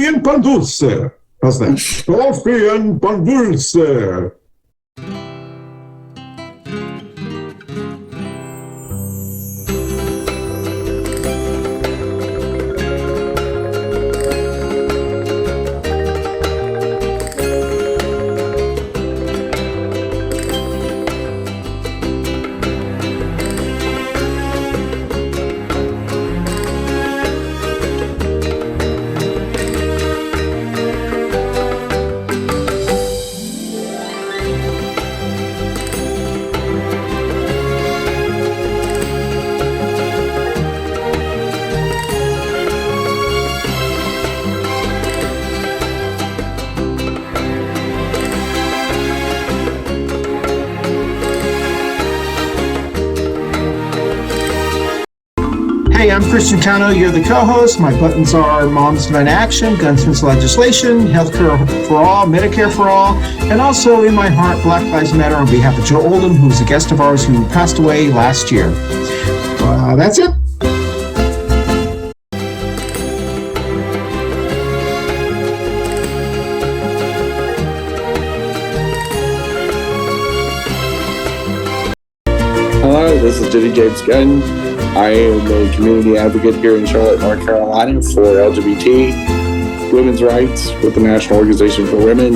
Coffee and Pan Dulce. How's that? Coffee and Pan Dulce. Hey, I'm Christian Cano. You're the co-host. My buttons are Moms Demand Action, Gunsmiths Legislation, Healthcare for All, Medicare for All, and also in my heart, Black Lives Matter on behalf of Joe Oldham, who's a guest of ours who passed away last year. That's it. Hello, this is Jenny James Gunn. I am a community advocate here in Charlotte, North Carolina for LGBT women's rights with the National Organization for Women,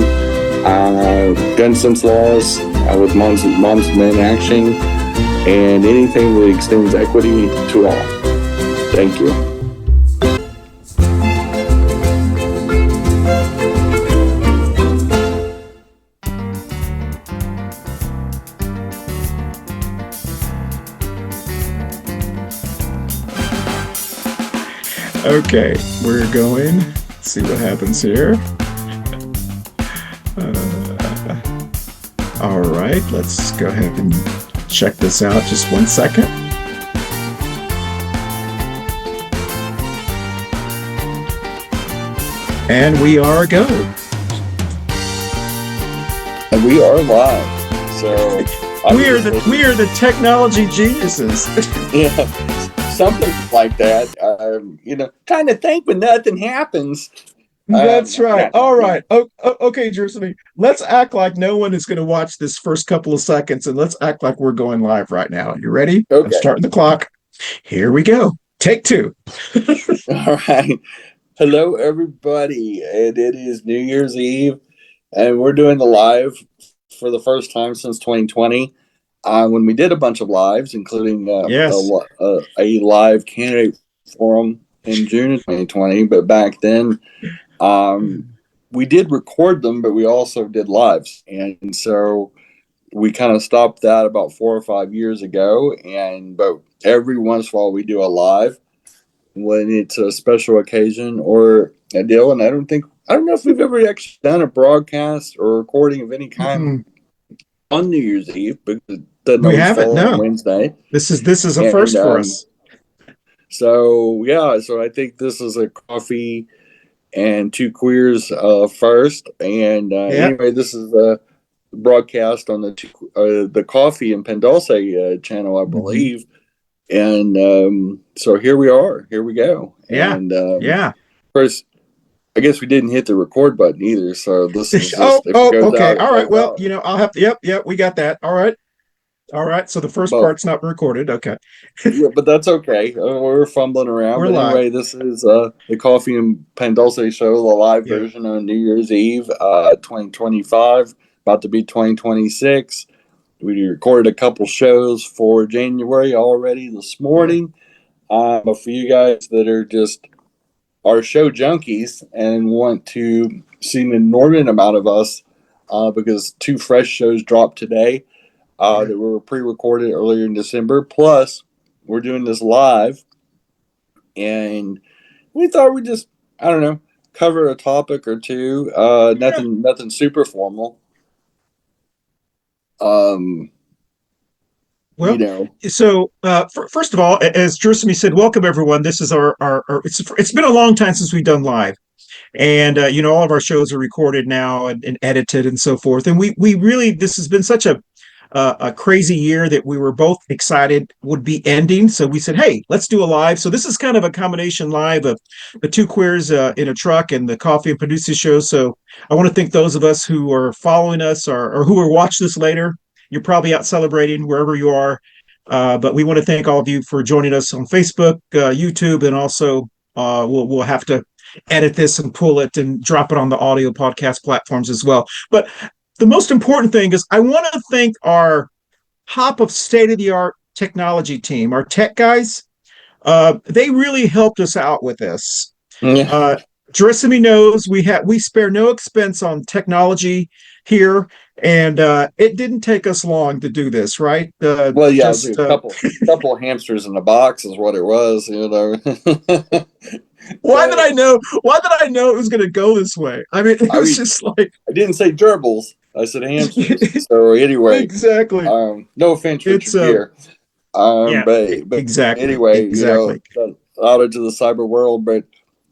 gun sense laws with Moms Demand Action, and anything that extends equity to all. Thank you. Okay, we're going. Let's see what happens here. All right, let's go ahead and check this out. Just 1 second. And we are go. And we are live. So we are the technology geniuses. Yeah. Something like that, kind of think, but nothing happens. That's right. All right. Okay, Gersemi. Let's act like no one is going to watch this first couple of seconds, and let's act like we're going live right now. You ready? Okay. I'm starting the clock. Here we go. Take two. All right. Hello, everybody, and it is New Year's Eve, and we're doing the live for the first time since 2020. When we did a bunch of lives, including a live candidate forum in June of 2020, but back then we did record them, but we also did lives, and so we kind of stopped that about 4 or 5 years ago. But every once in a while we do a live when it's a special occasion or a deal, and I don't know if we've ever actually done a broadcast or recording of any kind on New Year's Eve, because we haven't. No, Wednesday. This is a first for us. So I think this is a coffee and two queers first. And anyway, this is a broadcast on the Coffee and Pan Dulce channel, I believe. And so here we are. Here we go. Yeah. And first, I guess we didn't hit the record button either. So this is okay. All right. Well, I'll have to. Yep. We got that. All right. So the first part's not recorded. Okay. Yeah, but that's okay. We're fumbling around. We're live. Anyway, this is the Coffee and Pan Dulce Show, the live version on New Year's Eve, 2025, about to be 2026. We recorded a couple shows for January already this morning. But for you guys that are just our show junkies and want to see an inordinate amount of us, because 2 fresh shows dropped today that were pre-recorded earlier in December. Plus, we're doing this live, and we thought we'd just, cover a topic or two. Nothing super formal. So first of all, as Gersemi said, welcome everyone. This is our it's been a long time since we've done live, and all of our shows are recorded now and edited and so forth. And we really, this has been such a a crazy year that we were both excited would be ending. So we said, hey, let's do a live. So this is kind of a combination live of the Two Queers in a Truck and the Coffee and Dulce Show. So I want to thank those of us who are following us or who will watch this later. You're probably out celebrating wherever you are. But we want to thank all of you for joining us on Facebook, YouTube, and also we'll have to edit this and pull it and drop it on the audio podcast platforms as well. But the most important thing is I want to thank our hop of state-of-the-art technology team, our tech guys. They really helped us out with this. Yeah. Gersemi knows we spare no expense on technology here, and it didn't take us long to do this, right? Well, yeah, just, a couple of hamsters in a box is what it was, you know. Why did I know it was going to go this way? I mean, it was just like I didn't say gerbils. I said hamsters. So anyway, exactly. No offense, Richard here. Yeah, but exactly. Anyway, exactly. You know, out into the cyber world. But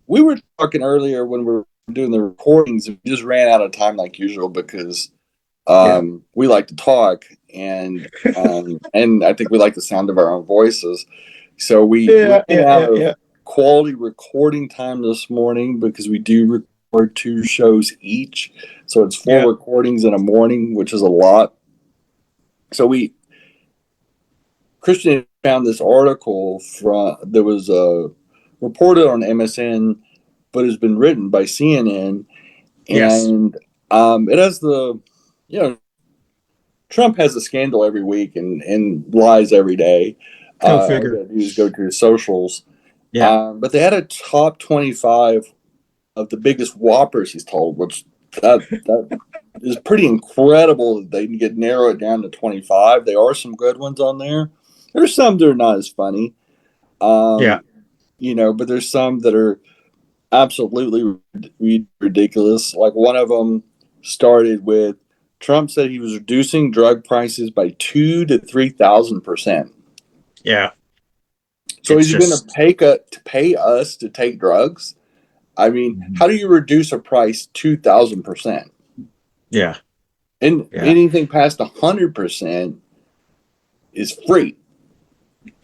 we were talking earlier when we were doing the recordings. We just ran out of time like usual because we like to talk and I think we like the sound of our own voices. So we ran out of quality recording time this morning because we do record 2 shows each. So it's 4 recordings in a morning, which is a lot. So Christian found this article that was reported on MSN, but has been written by CNN. And it has Trump has a scandal every week and lies every day. Go figure. You just go to his socials. Yeah. But they had a top 25 of the biggest whoppers he's told, which that is pretty incredible that they can narrow it down to 25. There are some good ones on there. There's some that are not as funny. You know, but there's some that are absolutely ridiculous. Like one of them started with Trump said he was reducing drug prices by 2,000 to 3,000%. Yeah. So he's going to pay us to take drugs? I mean, how do you reduce a price 2,000%? Yeah. And anything past 100% is free.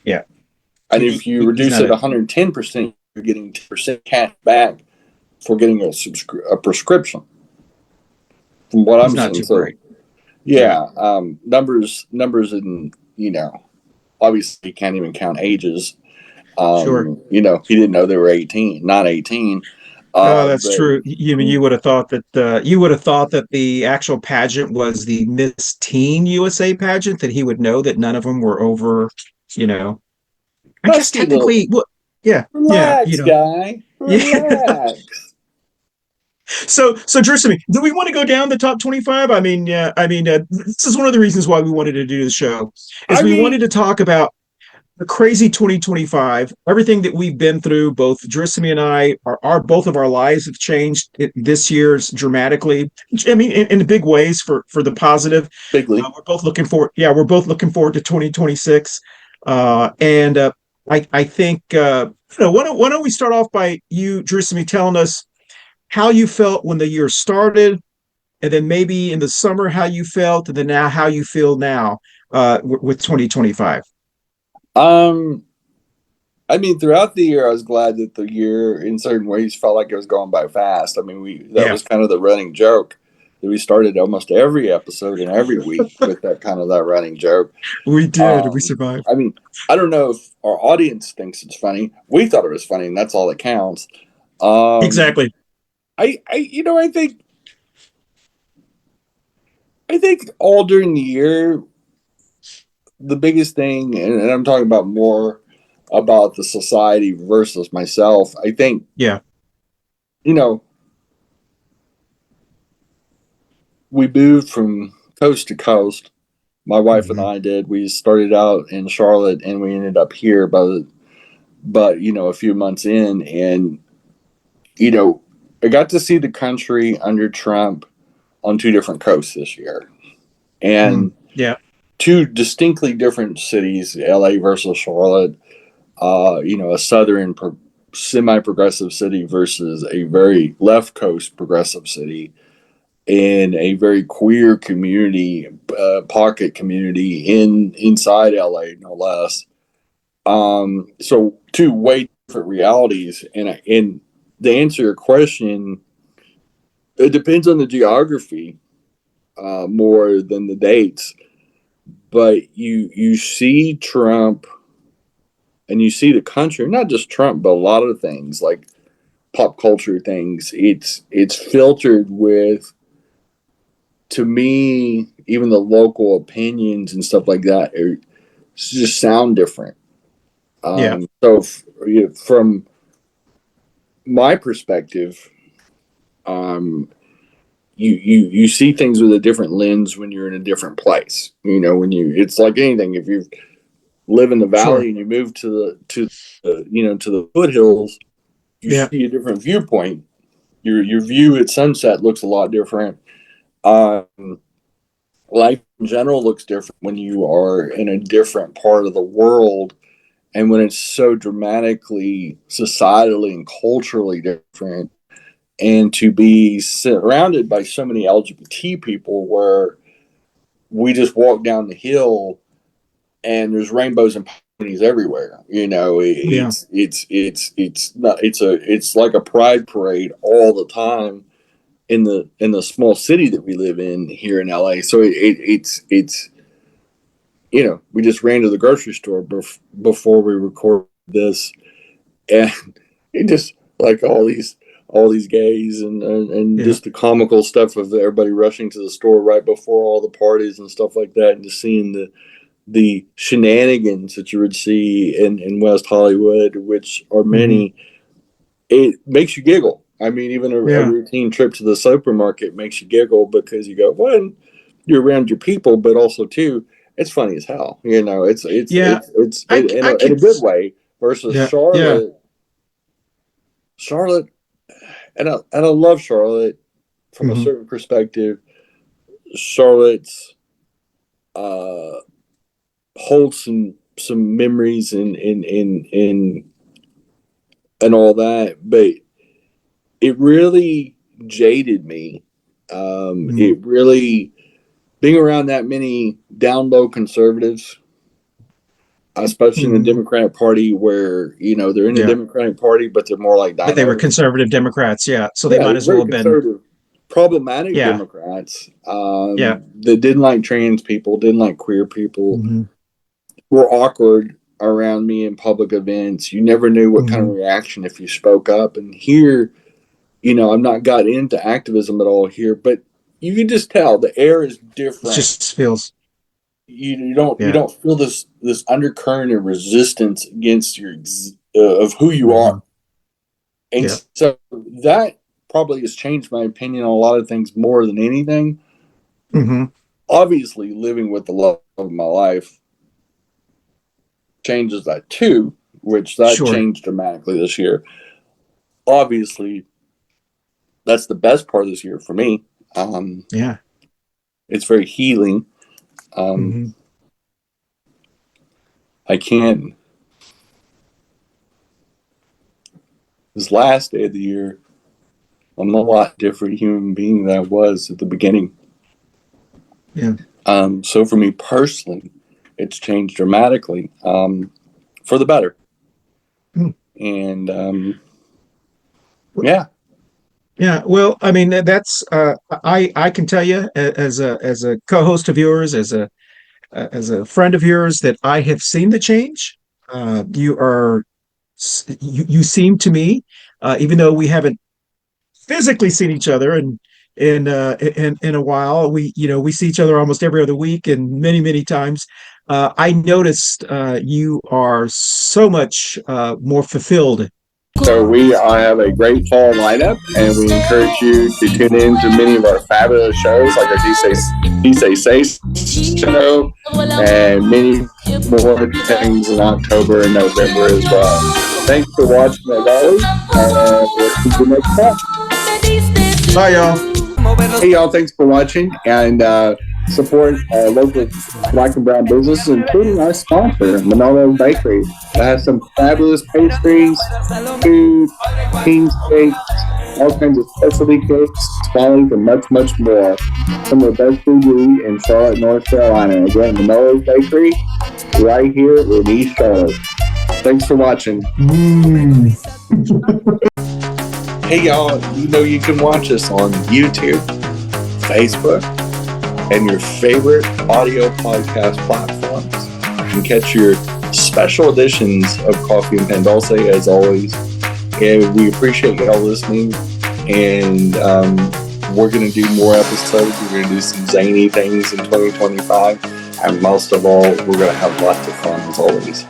Yeah. And if you reduce it 110%, you're getting 10% cash back for getting a prescription. From what I'm saying. So, numbers and, you know, obviously you can't even count ages. You know, he didn't know they were 18, not 18. That's true. You would have thought that the actual pageant was the Miss Teen USA pageant, that he would know that none of them were over, you know. I guess technically, relax, guy. Relax. So Gersemi, do we want to go down the top 25? I mean, this is one of the reasons why we wanted to do the show, is we wanted to talk about the crazy 2025, everything that we've been through. Both Gersemi and I, both of our lives have changed this year's dramatically. I mean, in big ways for the positive. Bigly. We're both looking forward. Yeah, we're both looking forward to 2026. I think why don't we start off by you, Gersemi, telling us how you felt when the year started, and then maybe in the summer how you felt, and then now how you feel now with 2025. I mean, throughout the year, I was glad that the year, in certain ways, felt like it was going by fast. I mean, that was kind of the running joke that we started almost every episode and every week with that running joke. We did. We survived. I mean, I don't know if our audience thinks it's funny. We thought it was funny, and that's all that counts. Exactly. I think all during the year, the biggest thing, and I'm talking about more about the society versus myself, I think, you know, we moved from coast to coast. My wife and I did. We started out in Charlotte and we ended up here, but you know, a few months in, and you know, I got to see the country under Trump on 2 different coasts this year, and 2 distinctly different cities, LA versus Charlotte. You know, a southern semi-progressive city versus a very left coast progressive city. in a very queer community, pocket community inside LA, no less. So two way different realities, and to answer your question, it depends on the geography more than the dates. But you see Trump, and you see the country, not just Trump, but a lot of things like pop culture things. It's filtered with, to me, even the local opinions and stuff like that just sound different. So from my perspective, you see things with a different lens when you're in a different place. It's like anything. If you live in the valley and you move to the foothills, you see a different viewpoint. Your view at sunset looks a lot different. Life in general looks different when you are in a different part of the world, and when it's so dramatically societally and culturally different. And to be surrounded by so many LGBT people, where we just walk down the hill and there's rainbows and ponies everywhere. It's like a pride parade all the time in the small city that we live in here in LA. So it's we just ran to the grocery store before we recorded this, and it just like all these gays and just the comical stuff of everybody rushing to the store right before all the parties and stuff like that, and just seeing the shenanigans that you would see in West Hollywood, which are many. It makes you giggle. I mean, even a routine trip to the supermarket makes you giggle, because you go, one, you're around your people, but also two, it's funny as hell. It's in a good way. Versus Charlotte, and I love Charlotte from a certain perspective. Charlotte's holds some memories and all that, but it really jaded me. It really, being around that many down low conservatives, especially in the Democratic Party, where they're in the Democratic Party, but they're more like but they were conservative Democrats, so they might as well have been problematic Democrats. That didn't like trans people, didn't like queer people, were awkward around me in public events. You never knew what kind of reaction if you spoke up. And here, I'm not got into activism at all here, but you can just tell the air is different. It just feels. You don't feel this undercurrent of resistance against of who you are, and so that probably has changed my opinion on a lot of things more than anything. Obviously, living with the love of my life changes that too, which changed dramatically this year. Obviously, that's the best part of this year for me. It's very healing. I can't. This last day of the year, I'm a lot different human being than I was at the beginning. So for me personally, it's changed dramatically for the better. And well, I mean, that's I can tell you as a co-host of yours, as a friend of yours, that I have seen the change. You seem to me, even though we haven't physically seen each other in a while, we see each other almost every other week and many times. I noticed you are so much more fulfilled. So we have a great fall lineup, and we encourage you to tune in to many of our fabulous shows, like our Say show, and many more things in October and November as well. Thanks for watching, as always, and we'll see you next time. Bye, y'all. Hey, y'all, thanks for watching, and support local Black and brown businesses, including our sponsor, Manolo Bakery, that has some fabulous pastries, food, king steaks, all kinds of specialty cakes, smallies, and much, much more. Some of the best food you eat in Charlotte, North Carolina. Again, Manolo's Bakery, right here in East Charlotte. Thanks for watching. Hey, y'all, you know you can watch us on YouTube, Facebook, and your favorite audio podcast platforms. You can catch your special editions of Coffee and Pan Dulce, as always. And we appreciate y'all listening. And we're going to do more episodes. We're going to do some zany things in 2025. And most of all, we're going to have lots of fun, as always.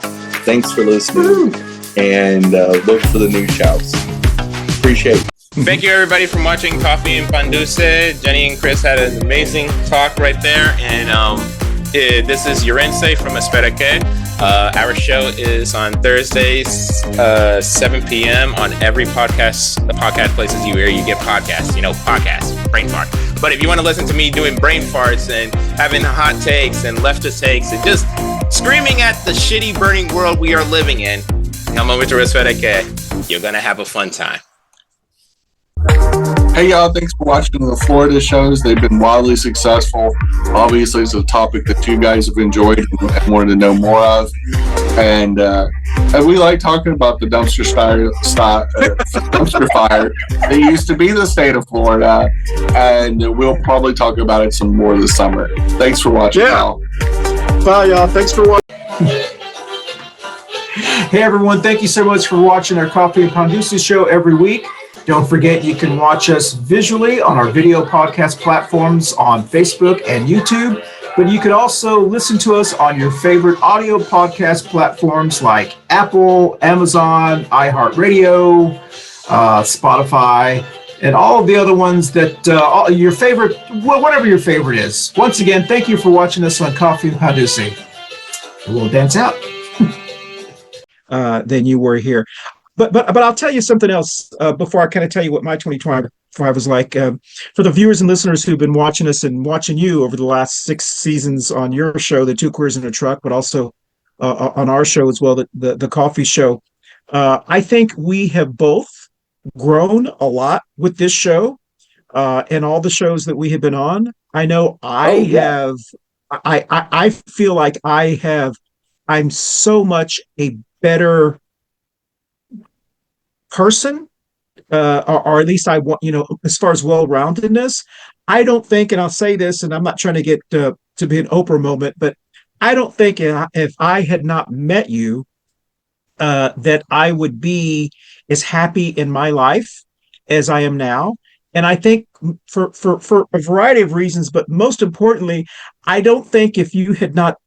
Thanks for listening. And look for the new shouts. Appreciate it. Thank you, everybody, for watching Coffee and Pan Dulce. Jenny and Chris had an amazing talk right there. And this is Yorense from Espera Que. Our show is on Thursdays, 7 p.m. on every podcast, the podcast places where you get podcasts, podcasts, brain fart. But if you want to listen to me doing brain farts and having hot takes and leftist takes and just screaming at the shitty burning world we are living in, come over to Espera Que. You're going to have a fun time. Hey y'all, thanks for watching the Florida shows. They've been wildly successful. Obviously, it's a topic that you guys have enjoyed and wanted to know more of. And we like talking about the dumpster fire. It used to be the state of Florida, and we'll probably talk about it some more this summer. Thanks for watching, y'all. Bye, y'all. Thanks for watching. Hey, everyone. Thank you so much for watching our Coffee and Pan Dulce show every week. Don't forget you can watch us visually on our video podcast platforms on Facebook and YouTube, but you can also listen to us on your favorite audio podcast platforms like Apple, Amazon, iHeartRadio, Spotify, and all of the other ones that your favorite, whatever your favorite is. Once again, thank you for watching us on Coffee and Pan Dulce. We'll dance out. Than you were here. But I'll tell you something else before I kind of tell you what my 2025 was like. For the viewers and listeners who've been watching us and watching you over the last 6 seasons on your show, the Two Queers in a Truck, but also on our show as well, the Coffee Show. I think we have both grown a lot with this show and all the shows that we have been on. I know I feel like I'm so much a better person, or at least I want, as far as well-roundedness, I don't think, and I'll say this, and I'm not trying to get to be an Oprah moment, but I don't think if I had not met you, that I would be as happy in my life as I am now. And I think for a variety of reasons, but most importantly, I don't think if you had not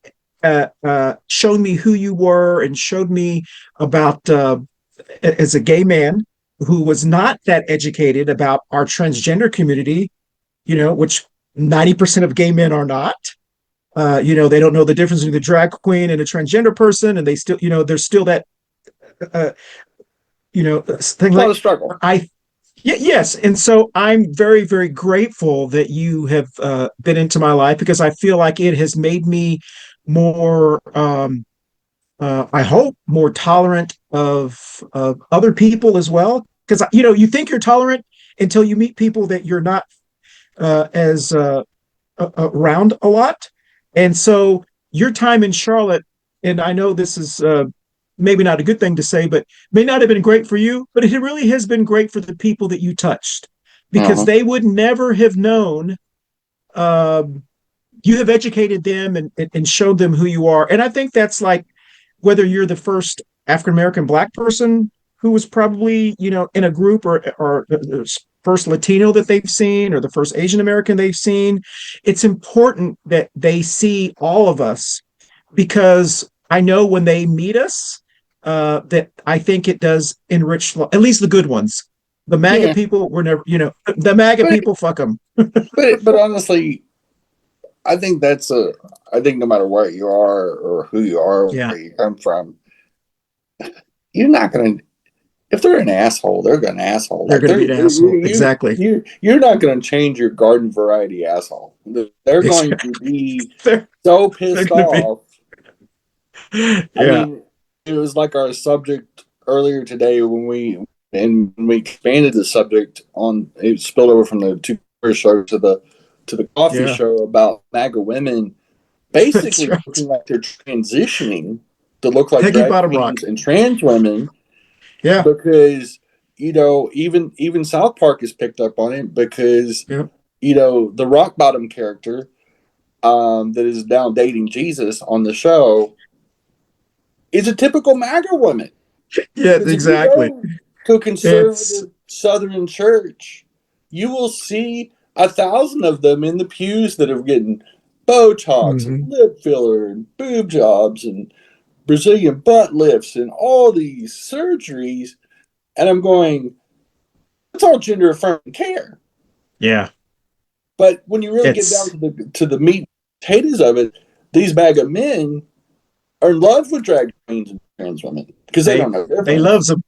shown me who you were and showed me about as a gay man who was not that educated about our transgender community, which 90% of gay men are not. They don't know the difference between the drag queen and a transgender person, and they still, there's still that, thing like struggle. Yes, and so I'm very, very grateful that you have been into my life, because I feel like it has made me more. I hope more tolerant of other people as well, because you think you're tolerant until you meet people that you're not as around a lot. And so your time in Charlotte, and I know this is maybe not a good thing to say, but may not have been great for you, but it really has been great for the people that you touched, because they would never have known. You have educated them and showed them who you are, and I think that's like, whether you're the first African-American Black person who was probably, in a group, or the first Latino that they've seen, or the first Asian American they've seen, it's important that they see all of us, because I know when they meet us, that I think it does enrich, at least the good ones. The MAGA people were never, the MAGA people, fuck them. but honestly, I think I think no matter what you are or who you are, where you come from, you're not going to, if they're an asshole, they're going to asshole. They're going to be an asshole. Exactly. You're not going to change your garden variety asshole. They're going to be so pissed off. I mean, it was like our subject earlier today when we and we expanded the subject on it spilled over from the two show to the coffee show about MAGA women basically right. looking like they're transitioning to look like Peggy drag Bottom queens Rock. and trans women. Yeah. Because, even South Park has picked up on it because, the Rock Bottom character that is now dating Jesus on the show is a typical MAGA woman. Yeah, exactly. If you go to a conservative Southern church, you will see 1,000 of them in the pews that are getting Botox and lip filler and boob jobs and Brazilian butt lifts and all these surgeries. And I'm going, it's all gender affirming care. Yeah. But when you really get down to the meat and potatoes of it, these MAGA men are in love with drag queens and trans women because they don't know difference. They love them.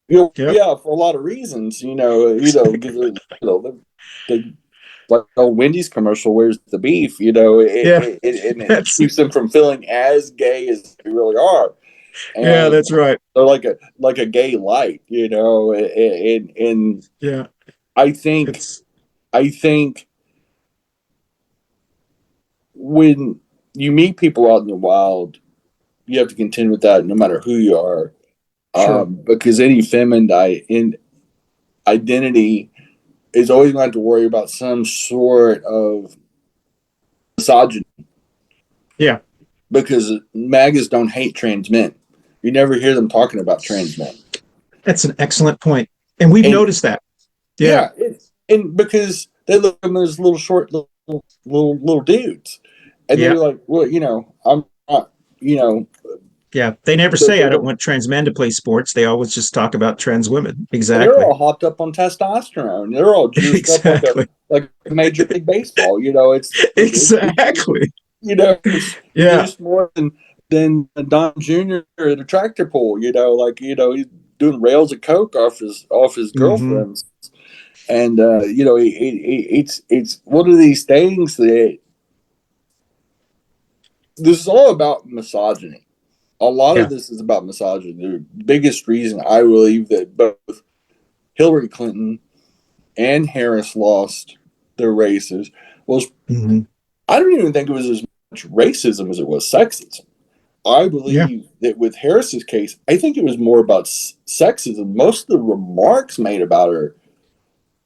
Yeah, for a lot of reasons. They like old Wendy's commercial, "Where's the beef?" It keeps them from feeling as gay as they really are. And that's right. they're like a gay light, and I think when you meet people out in the wild, you have to contend with that no matter who you are. Sure. Because any feminine identity is always going to have to worry about some sort of misogyny. Yeah. Because MAGAs don't hate trans men. You never hear them talking about trans men. That's an excellent point. And we've noticed that. Yeah. And because they look at them as little short, little dudes. And they're like, well, I'm not, Yeah, they never say, I don't want trans men to play sports. They always just talk about trans women. Exactly. They're all hopped up on testosterone. They're all juiced up like Major League Baseball. It's exactly. It's more than Don Jr. at a tractor pull. He's doing rails of coke off his girlfriends, and it's one of these things that this is all about misogyny. A lot of this is about misogyny. The biggest reason I believe that both Hillary Clinton and Harris lost their races was I don't even think it was as much racism as it was sexism. I believe that with Harris's case, I think it was more about sexism. Most of the remarks made about her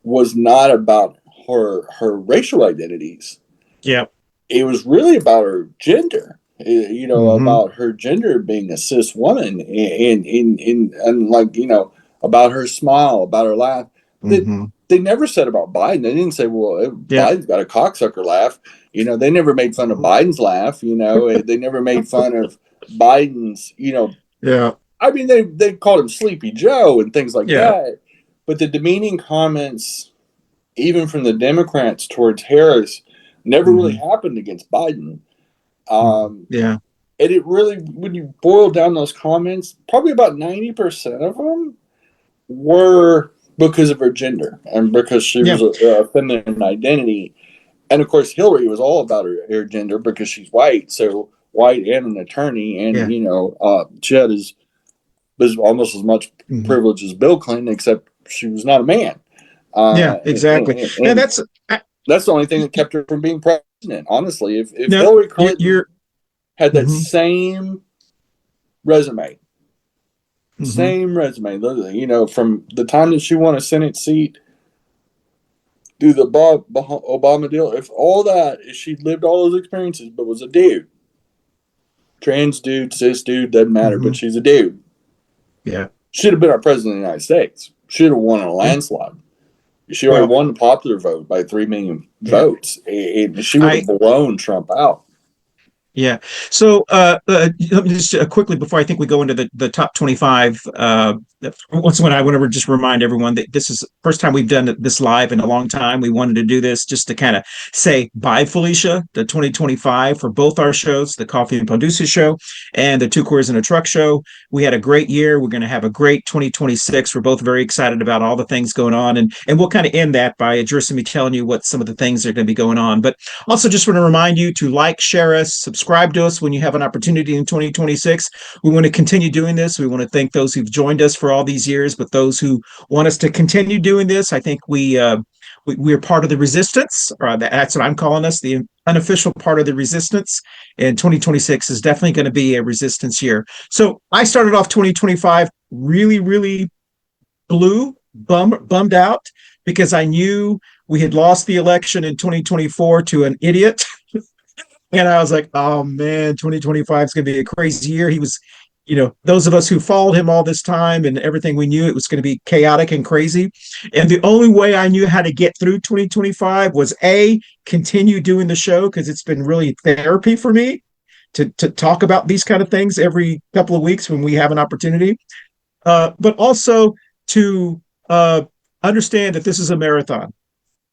was not about her racial identities. Yeah. It was really about her gender. About her gender being a cis woman and about her smile, about her laugh. They never said about Biden. They didn't say, well, Biden's got a cocksucker laugh. They never made fun of Biden's laugh. They never made fun of Biden's, I mean, they called him Sleepy Joe and things like that. But the demeaning comments, even from the Democrats towards Harris, never really happened against Biden. And it really, when you boil down those comments, probably about 90% of them were because of her gender and because she was a feminine identity. And of course, Hillary was all about her gender because she's white, so white and an attorney, and she had was almost as much privilege as Bill Clinton, except she was not a man. Exactly. And that's the only thing that kept her from being president. Honestly, if Hillary Clinton had that same resume, from the time that she won a Senate seat through the Obama deal, if she lived all those experiences, but was a dude, trans dude, cis dude, doesn't matter, but she's a dude. Yeah. Should have been our president of the United States. Should have won a landslide. She already won the popular vote by 3 million votes. And she would have blown Trump out. Yeah. So just quickly before I think we go into the top 25, once again, I want to just remind everyone that this is the first time we've done this live in a long time. We wanted to do this just to kind of say Bye Felicia, the 2025 for both our shows, the Coffee Pan Dulce Show and the Two Queers in a Truck Show. We had a great year. We're going to have a great 2026. We're both very excited about all the things going on. And we'll kind of end that by Gersemi telling you what some of the things are going to be going on. But also just want to remind you to like, share us, subscribe subscribe to us when you have an opportunity in 2026. We want to continue doing this. We want to thank those who've joined us for all these years, but those who want us to continue doing this, I think we're part of the resistance, or that's what I'm calling us, the unofficial part of the resistance. And 2026 is definitely going to be a resistance year. So I started off 2025 really, really bummed out, because I knew we had lost the election in 2024 to an idiot. And I was like, oh man, 2025 is going to be a crazy year. He was, those of us who followed him all this time and everything, we knew it was going to be chaotic and crazy. And the only way I knew how to get through 2025 was continue doing the show, because it's been really therapy for me to talk about these kind of things every couple of weeks when we have an opportunity. But also to understand that this is a marathon.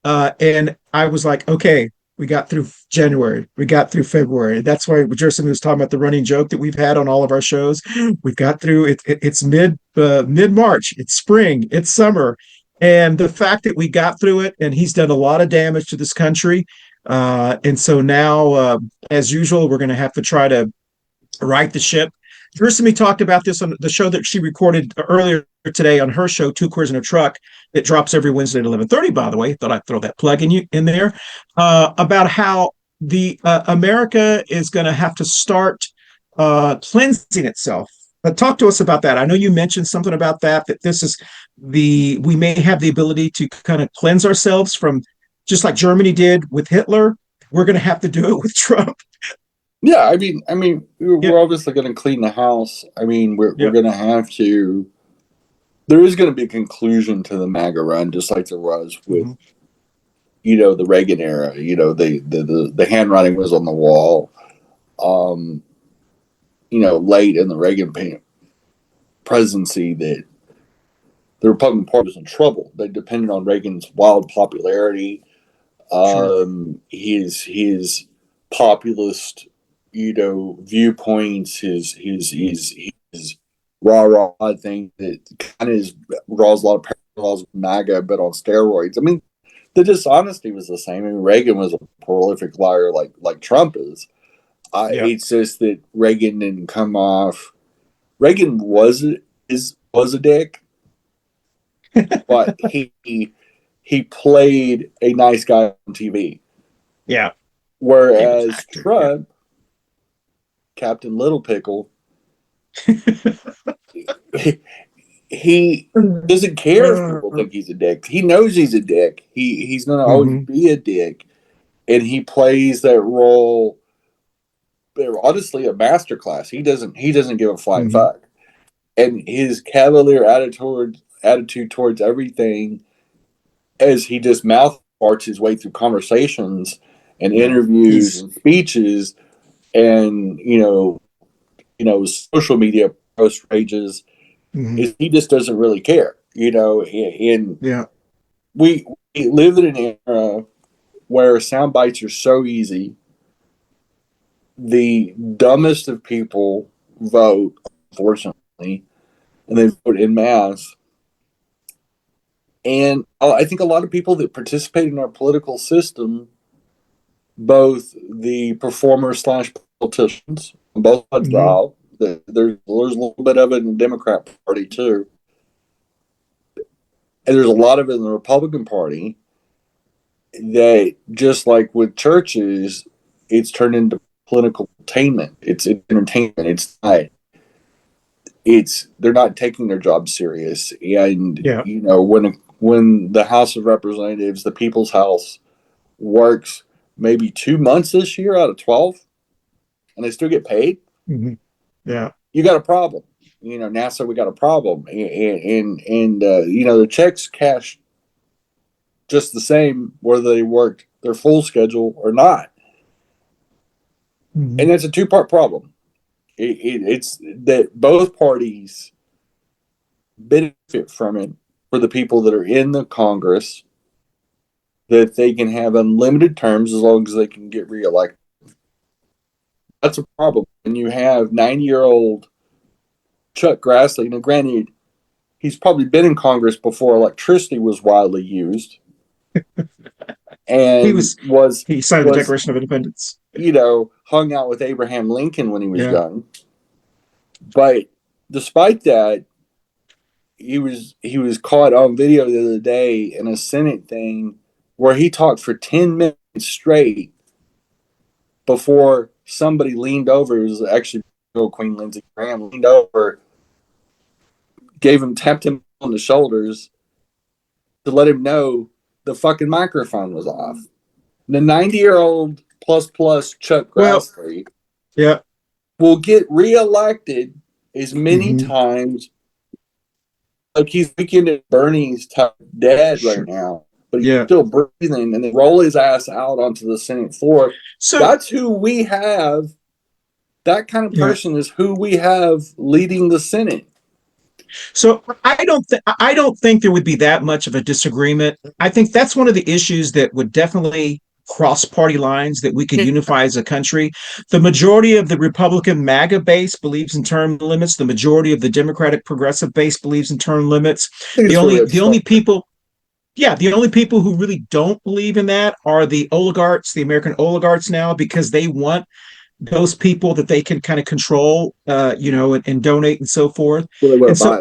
And I was like, okay, we got through January, we got through February. That's why Gersemi was talking about the running joke that we've had on all of our shows. We've got through it. It's mid-March, it's spring, it's summer. And the fact that we got through it, and he's done a lot of damage to this country. And so now, as usual, we're going to have to try to right the ship. Gersemi talked about this on the show that she recorded earlier today on her show, Two Queers in a Truck, that drops every Wednesday at 11:30, by the way. Thought I'd throw that plug in there, about how the America is going to have to start cleansing itself. But talk to us about that. I know you mentioned something about that this is we may have the ability to kind of cleanse ourselves from, just like Germany did with Hitler. We're going to have to do it with Trump. Yeah, I mean, we're obviously going to clean the house. I mean, we're going to have to. There is going to be a conclusion to the MAGA run, just like there was with, the Reagan era. The handwriting was on the wall. Late in the Reagan presidency, that the Republican Party was in trouble. They depended on Reagan's wild popularity, his populist, viewpoints, his rah thing that kind of draws a lot of parallels with MAGA, but on steroids. I mean, the dishonesty was the same. I mean, Reagan was a prolific liar like Trump is. It's just that Reagan didn't come off. Reagan was a dick, but he played a nice guy on TV. Yeah. Whereas Trump, Captain Little Pickle, he doesn't care if people think he's a dick. He knows he's a dick. He's going to always be a dick, and he plays that role. Honestly, a masterclass. He doesn't give a flying fuck, and his cavalier attitude towards everything, as he just mouth farts his way through conversations and interviews and speeches, and social media post rages, is he just doesn't really care, and we live in an era where sound bites are so easy. The dumbest of people vote, unfortunately, and they vote en masse. And I think a lot of people that participate in our political system, both the performers / politicians on both sides of the aisle, there's a little bit of it in the Democrat Party too, and there's a lot of it in the Republican Party, that just like with churches, it's turned into political entertainment. It's entertainment. It's not. They're not taking their job serious. And when the House of Representatives, the People's House, works maybe 2 months this year out of 12, and they still get paid, you got a problem. NASA, we got a problem, and the checks cash just the same whether they worked their full schedule or not. And it's a two-part problem. It's that both parties benefit from it for the people that are in the Congress, that they can have unlimited terms as long as they can get reelected. That's a problem. And you have 90-year-old Chuck Grassley. Now, granted, he's probably been in Congress before electricity was widely used. And he signed the Declaration of Independence. hung out with Abraham Lincoln when he was young. But despite that, he was caught on video the other day in a Senate thing where he talked for 10 minutes straight before somebody leaned over. It was actually Queen Lindsey Graham leaned over, tapped him on the shoulders to let him know the fucking microphone was off. The 90-year-old plus Chuck Grassley will get reelected as many times. Like he's looking at Bernie's type dead right now, but he's still breathing, and then roll his ass out onto the Senate floor. So that's who we have. That kind of person is who we have leading the Senate. So I don't think there would be that much of a disagreement. I think that's one of the issues that would definitely cross party lines that we could unify as a country. The majority of the Republican MAGA base believes in term limits. The majority of the Democratic progressive base believes in term limits. The only people who really don't believe in that are the oligarchs, the American oligarchs now, because they want those people that they can kind of control, and donate and so forth. And so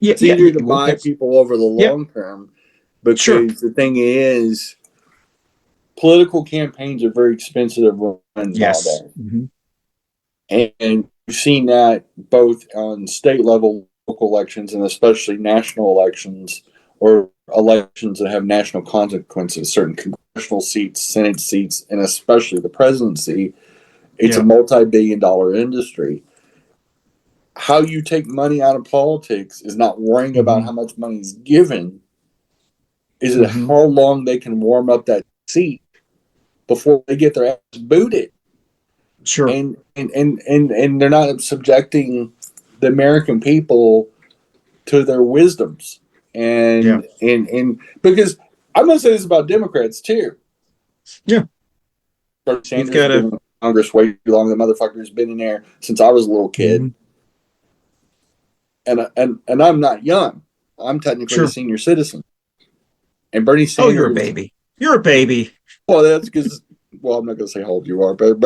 it's easier to buy people over the long term, because the thing is, political campaigns are very expensive to run nowadays. And we've seen that both on state level, local elections, and especially national elections, or elections that have national consequences, certain congressional seats, Senate seats, and especially the presidency. It's a multi-billion-dollar industry. How you take money out of politics is not worrying about how much money is given. Is it how long they can warm up that seat before they get their ass booted? Sure. And they're not subjecting the American people to their wisdoms. And because I'm going to say this about Democrats too. Yeah. Sanders has been in Congress way too long. The motherfucker's been in there since I was a little kid. And I'm not young. I'm technically a senior citizen. And Bernie Sanders. Oh, you're a baby. You're a baby. Well, that's because. Well, I'm not going to say how old you are, but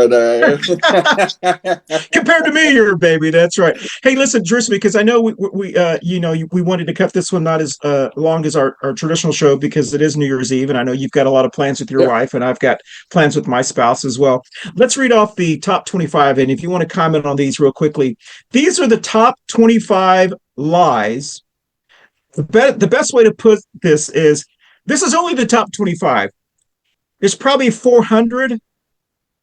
compared to me, you're a baby. That's right. Hey, listen, Gersemi, because I know we wanted to cut this one not as long as our traditional show, because it is New Year's Eve, and I know you've got a lot of plans with your wife, and I've got plans with my spouse as well. Let's read off the top 25, and if you want to comment on these real quickly, these are the top 25 lies. The best way to put this is only the top 25. There's probably 400.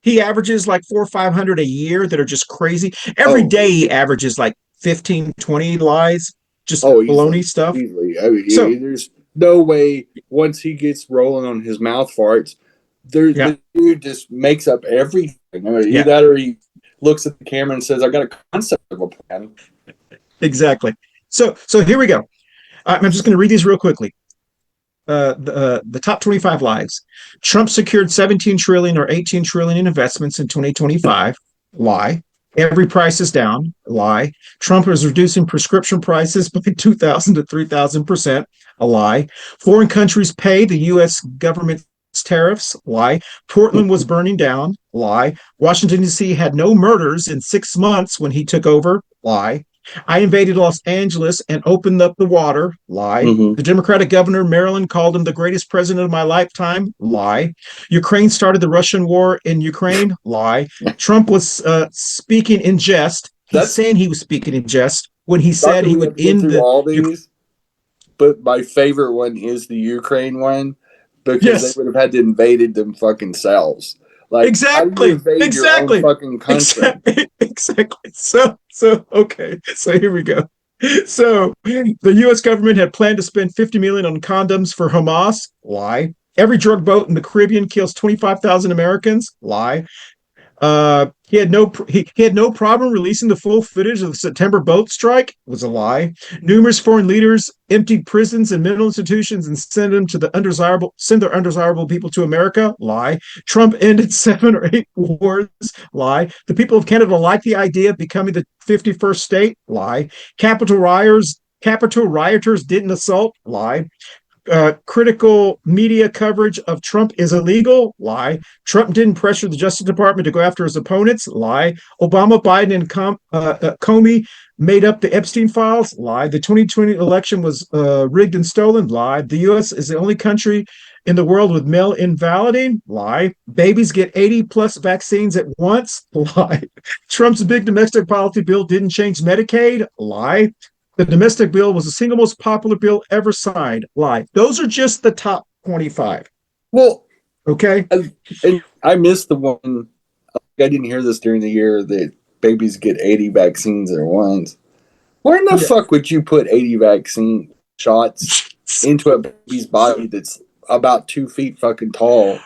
He averages like 400 or 500 a year that are just crazy. Every day he averages like 15, 20 lies, just baloney stuff. Easily. I mean, there's no way once he gets rolling on his mouth farts, the dude just makes up everything. I mean, either that or he looks at the camera and says, I got a concept of a plan. Exactly. So here we go. I'm just going to read these real quickly. The top 25 lies. Trump secured 17 trillion or 18 trillion in investments in 2025. Lie. Every price is down. Lie. Trump is reducing prescription prices by 2,000 to 3,000%. A lie. Foreign countries pay the U.S. government's tariffs. Lie. Portland was burning down. Lie. Washington, D.C. had no murders in 6 months when he took over. Lie. I invaded Los Angeles and opened up the water. Lie. The Democratic governor of Maryland called him the greatest president of my lifetime. Lie. Ukraine started the Russian war in Ukraine. Lie. Trump was speaking in jest. He's saying he was speaking in jest when he said he would end all these. But my favorite one is the Ukraine one, because they would have had to invaded them fucking selves. Like, exactly. Your own fucking country. Exactly. So okay. So here we go. So the U.S. government had planned to spend $50 million on condoms for Hamas. Lie. Every drug boat in the Caribbean kills 25,000 Americans. Lie. He had no problem releasing the full footage of the September boat strike. Was a lie. Numerous foreign leaders emptied prisons and mental institutions and send their undesirable people to America. Lie. Trump ended 7 or 8 wars. Lie. The people of Canada like the idea of becoming the 51st state. Lie. Capitol rioters didn't assault. Lie. critical media coverage of Trump is illegal. Lie. Trump didn't pressure the Justice Department to go after his opponents. Lie. Obama, Biden, and Comey made up the Epstein files. Lie. The 2020 election was rigged and stolen. Lie. The U.S. is the only country in the world with mail invalidating. Lie. Babies get 80 plus vaccines at once. Lie. Trump's big domestic policy bill didn't change Medicaid. Lie. The domestic bill was the single most popular bill ever signed. Lie. Those are just the top 25. Well, okay. And I missed the one. I didn't hear this during the year that babies get 80 vaccines at once. Where in the fuck would you put 80 vaccine shots into a baby's body that's about 2 feet fucking tall,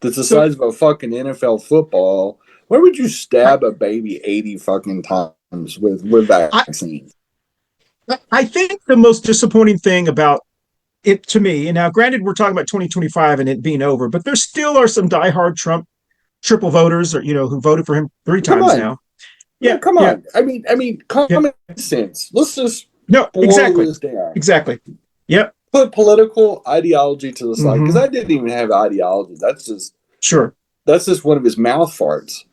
that's the size of a fucking NFL football? Where would you stab a baby 80 fucking times with vaccines? I think the most disappointing thing about it to me, and now granted, we're talking about 2025 and it being over, but there still are some diehard Trump triple voters, or who voted for him 3 times now. Yeah, come on. I mean, common sense. Let's just exactly. this down. Exactly. Yep. Put political ideology to the side, because I didn't even have ideology. That's just That's just one of his mouth farts.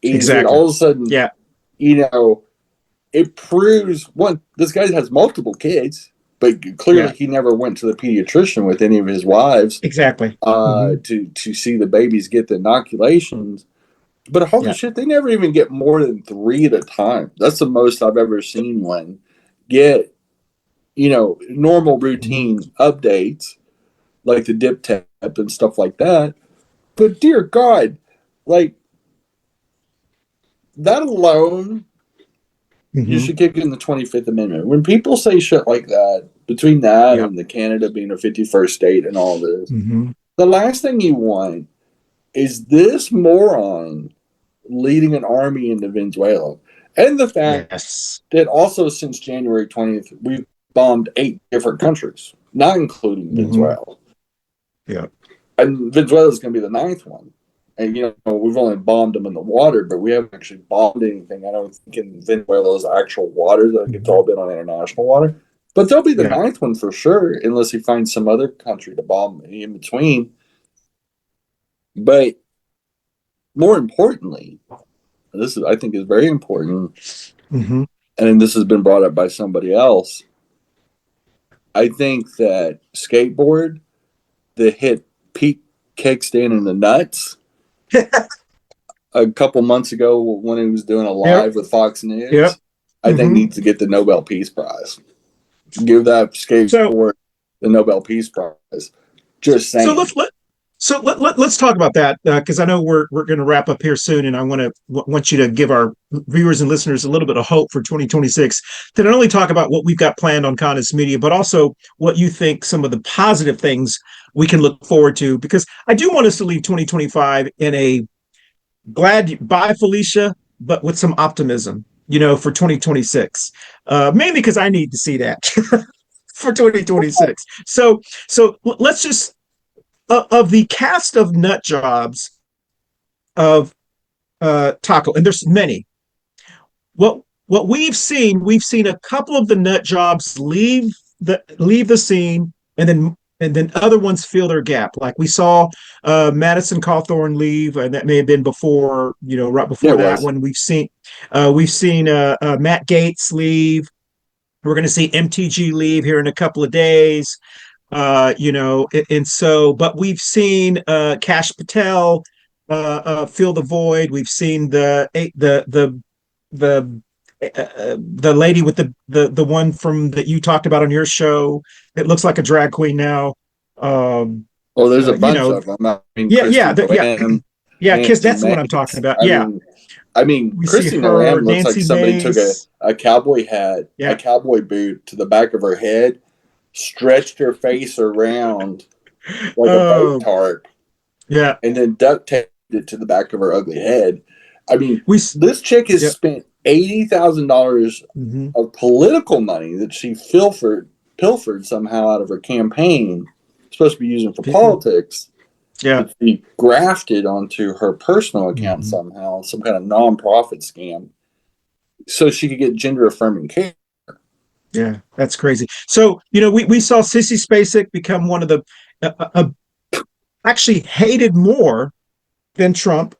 Exactly. All of a sudden, it proves one. This guy has multiple kids, but clearly he never went to the pediatrician with any of his wives. Exactly. To see the babies get the inoculations. But holy shit, they never even get more than 3 at a time. That's the most I've ever seen one get, normal routine updates like the dip tap and stuff like that. But dear God, like that alone, you should kick in the 25th Amendment. When people say shit like that, between that and the Canada being a 51st state and all this, the last thing you want is this moron leading an army into Venezuela. And the fact that also since January 20th, we've bombed 8 different countries, not including Venezuela. Yeah. And Venezuela is going to be the 9th one. And, we've only bombed them in the water, but we haven't actually bombed anything. I don't think in Venezuela's actual waters. I think it's all been on international water. But they'll be the 9th one for sure, unless he finds some other country to bomb in between. But more importantly, this is, I think, is very important, and this has been brought up by somebody else. I think that skateboard that hit Pete Kickstand in the nuts a couple months ago when he was doing a live with Fox News, I think needs to get the Nobel Peace Prize. Give that skateboard the Nobel Peace Prize. Just saying. So let's talk about that, because I know we're going to wrap up here soon, and I want you to give our viewers and listeners a little bit of hope for 2026 to not only talk about what we've got planned on Cannis Media, but also what you think some of the positive things we can look forward to, because I do want us to leave 2025 in a Bye Felicia, but with some optimism, for 2026, mainly because I need to see that for 2026. So let's just. Of the cast of nut jobs of Taco, and there's many. What we've seen a couple of the nut jobs leave the scene, and then other ones fill their gap. Like we saw Madison Cawthorn leave, and that may have been before, right before that one. We've seen Matt Gaetz leave. We're going to see MTG leave here in a couple of days. And so, but we've seen Kash Patel fill the void. We've seen the lady with the one from that you talked about on your show. It looks like a drag queen now. There's a bunch of them. I mean, because that's the one I'm talking about. I mean, Christy Nolan looks like somebody took a cowboy hat, a cowboy boot to the back of her head, stretched her face around like a boat tarp, and then duct taped it to the back of her ugly head. I mean, this chick has spent $80,000 of political money that she pilfered somehow out of her campaign, supposed to be using for politics. That she grafted onto her personal account somehow, some kind of nonprofit scam, so she could get gender affirming care. Yeah, that's crazy. So, we saw Sissy Spacek become one of the actually hated more than Trump.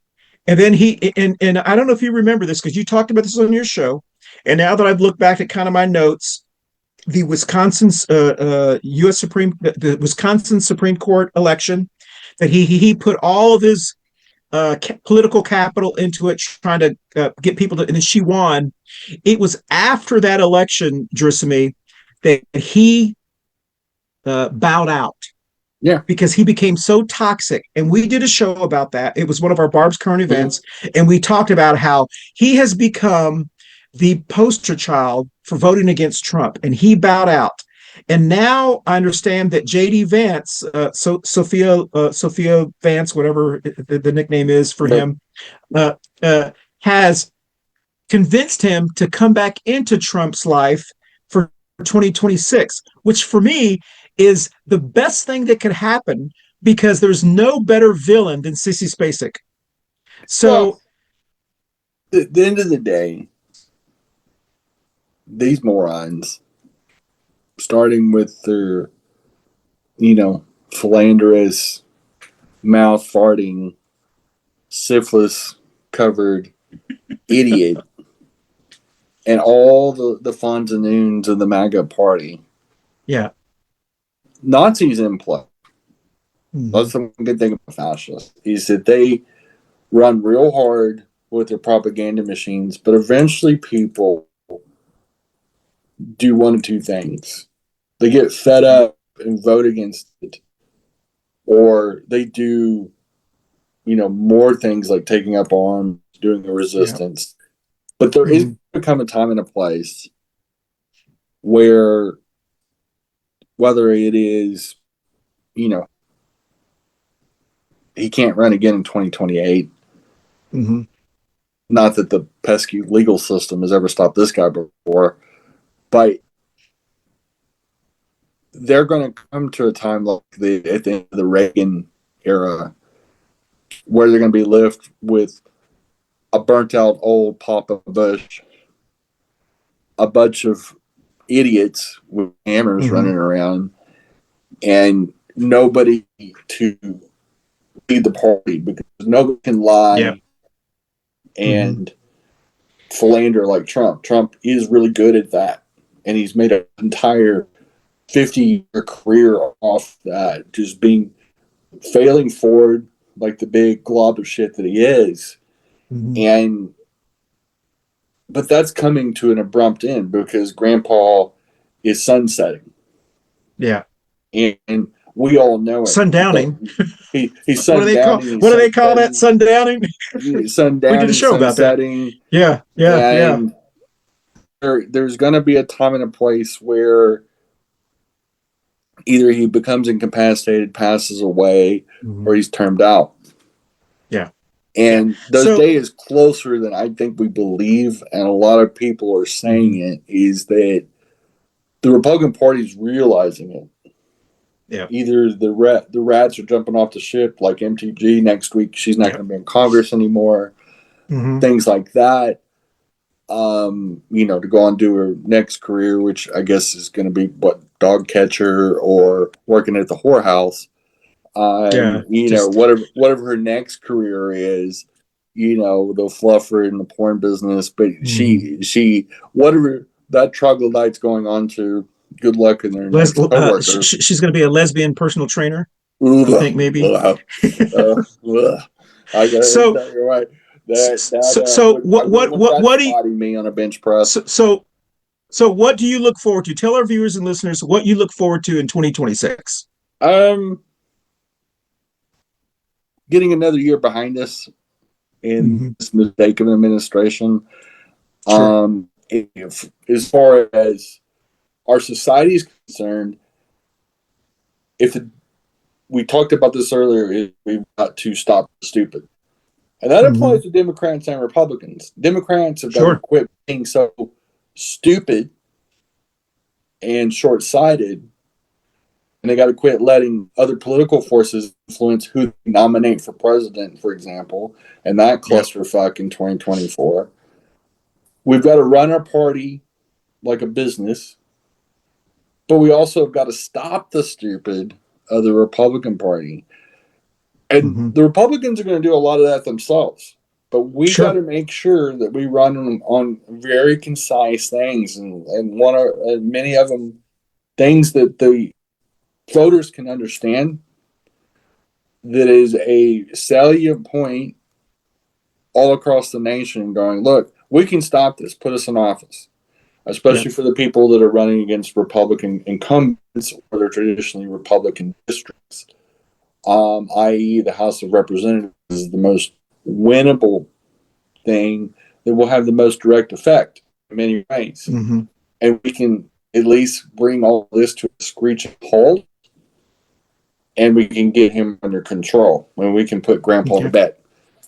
And then and I don't know if you remember this because you talked about this on your show. And now that I've looked back at kind of my notes, the Wisconsin Supreme Court election, that he put all of his political capital into it, trying to get people to, and then she won. It was after that election, Gersemi, that he bowed out. Yeah. Because he became so toxic. And we did a show about that. It was one of our Barb's Current Events. And we talked about how he has become the poster child for voting against Trump. And he bowed out. And now I understand that JD Vance, Sophia Vance, whatever the nickname is for him, has convinced him to come back into Trump's life for 2026, which for me is the best thing that could happen because there's no better villain than Sissy Spacek. So, at the end of the day, these morons, starting with their, philanderous, mouth farting, syphilis covered idiot, and all the funds and noons of the MAGA party. Yeah. Nazis in play. That's the good thing about fascists, is that they run real hard with their propaganda machines, but eventually people do one of two things. They get fed up and vote against it, or they do, more things like taking up arms, doing a resistance. Yeah. But there is going to come a time and a place where, whether it is, he can't run again in 2028. Not that the pesky legal system has ever stopped this guy before, but they're going to come to a time like at the end of the Reagan era where they're going to be left with a burnt-out old Papa Bush, a bunch of idiots with hammers running around, and nobody to lead the party because nobody can lie and philander like Trump. Trump is really good at that, and he's made an entire 50-year career off that, just failing forward like the big glob of shit that he is. But that's coming to an abrupt end because Grandpa is sunsetting. Yeah. And we all know it. Sundowning. He's sundowning. What do they call that? Sundowning? Sundowning. We did a show about that. Yeah. There's going to be a time and a place where either he becomes incapacitated, passes away, or he's termed out. Yeah. And the day is closer than I think we believe, and a lot of people are saying it, is that the Republican Party is realizing it. Yeah. Either the rats are jumping off the ship like MTG next week, she's not going to be in Congress anymore, things like that. To go on and do her next career, which I guess is going to be dog catcher or working at the whorehouse. Whatever her next career is, they'll fluff her in the porn business, but she whatever that troglodyte's going on to, good luck in their next coworker. She's going to be a lesbian personal trainer. You think maybe? I guess you're right. What do you me on a bench press? So what do you look forward to? Tell our viewers and listeners what you look forward to in 2026. Getting another year behind us in this mistake of administration. Sure. As far as our society is concerned, we talked about this earlier, we've got to stop the stupid. And that applies to Democrats and Republicans. Democrats have got to quit being so stupid and short-sighted, and they got to quit letting other political forces influence who they nominate for president, for example, and that clusterfuck in 2024. We've got to run our party like a business but we also have got to stop the stupid of the Republican Party. And the Republicans are going to do a lot of that themselves. But we got to make sure that we run them on very concise things, and many of them things that the voters can understand. That is a salient point all across the nation, going, look, we can stop this. Put us in office, especially for the people that are running against Republican incumbents or they're traditionally Republican districts, i.e., the House of Representatives is the most winnable thing that will have the most direct effect in many ways. And we can at least bring all this to a screeching halt, and we can get him under control when we can put Grandpa to bed.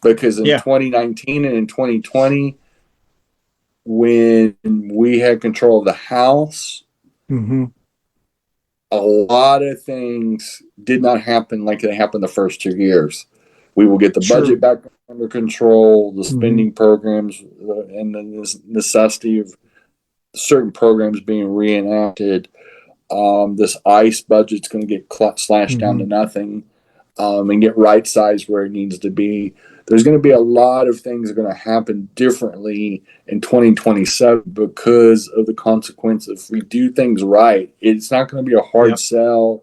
Because in 2019 and in 2020, when we had control of the House, a lot of things did not happen like they happened the first 2 years. We will get the budget back under control, the spending programs, and the necessity of certain programs being reenacted. This ICE budget's going to get slashed down to nothing, and get right-sized where it needs to be. There's going to be a lot of things that are going to happen differently in 2027 because of the consequence. If we do things right, it's not going to be a hard sell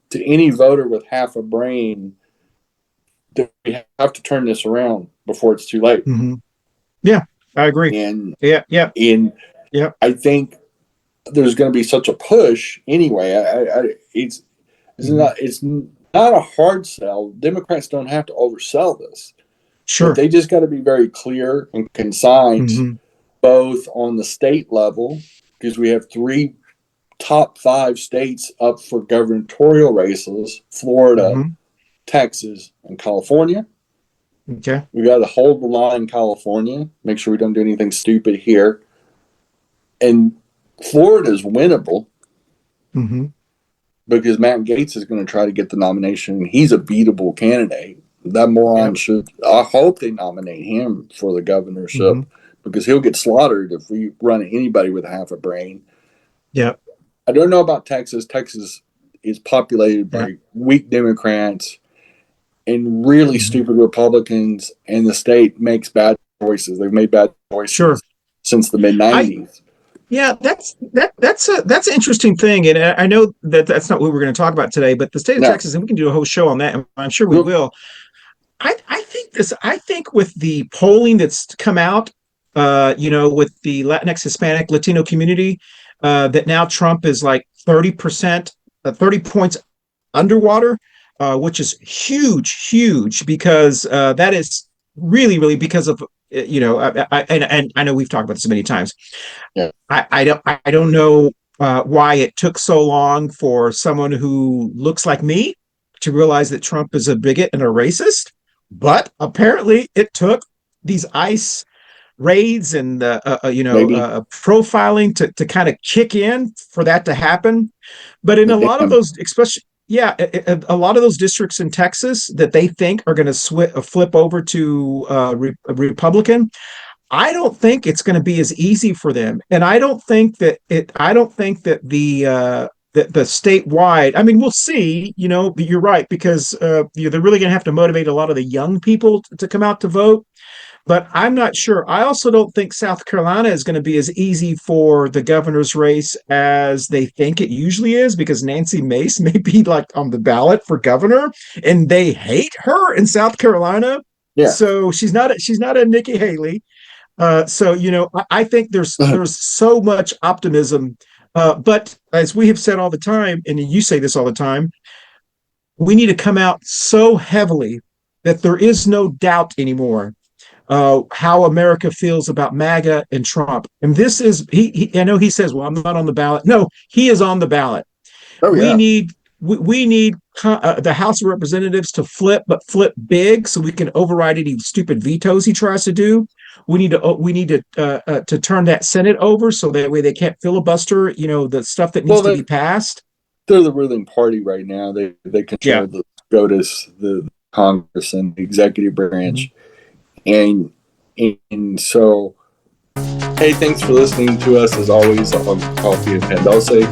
to any voter with half a brain that we have to turn this around before it's too late. Yeah, I agree. And I think there's going to be such a push anyway. It's not a hard sell. Democrats don't have to oversell this. But they just got to be very clear and concise, both on the state level, because we have 3 top 5 states up for gubernatorial races: Florida, Texas, and California. We got to hold the line in California, make sure we don't do anything stupid here. And Florida is winnable because Matt Gaetz is going to try to get the nomination. He's a beatable candidate. That moron should. I hope they nominate him for the governorship because he'll get slaughtered if we run anybody with half a brain. I don't know about Texas. Texas is populated by weak Democrats and really stupid Republicans, and the state makes bad choices. They've made bad choices since the mid-90s. That's an interesting thing, and I know that that's not what we're going to talk about today. But the state of Texas, and we can do a whole show on that, and I'm sure we will. I think with the polling that's come out, with the Latinx, Hispanic, Latino community, that now Trump is like 30%, 30 points underwater, which is huge because that is really because of and I know we've talked about this many times. I don't know why it took so long for someone who looks like me to realize that Trump is a bigot and a racist, but apparently it took these ICE raids and profiling to kind of kick in for that to happen. But in a lot of those, especially a lot of those districts in Texas that they think are going to flip over to Republican, I don't think it's going to be as easy for them, and I don't think that the statewide. I mean, we'll see. But you're right, because they're really going to have to motivate a lot of the young people to come out to vote. But I'm not sure. I also don't think South Carolina is going to be as easy for the governor's race as they think it usually is, because Nancy Mace may be like on the ballot for governor, and they hate her in South Carolina. So she's not a Nikki Haley. I think there's so much optimism. But as we have said all the time, and you say this all the time, we need to come out so heavily that there is no doubt anymore how America feels about MAGA and Trump. And this is, I know he says, well, I'm not on the ballot. No, he is on the ballot. We need the House of Representatives to flip big so we can override any stupid vetoes he tries to do. We need to turn that Senate over so that way they can't filibuster, the stuff that needs to be passed. They're the ruling party right now. They control the SCOTUS, the Congress, and the executive branch. And so, hey, thanks for listening to us as always on Coffee Pan Dulce.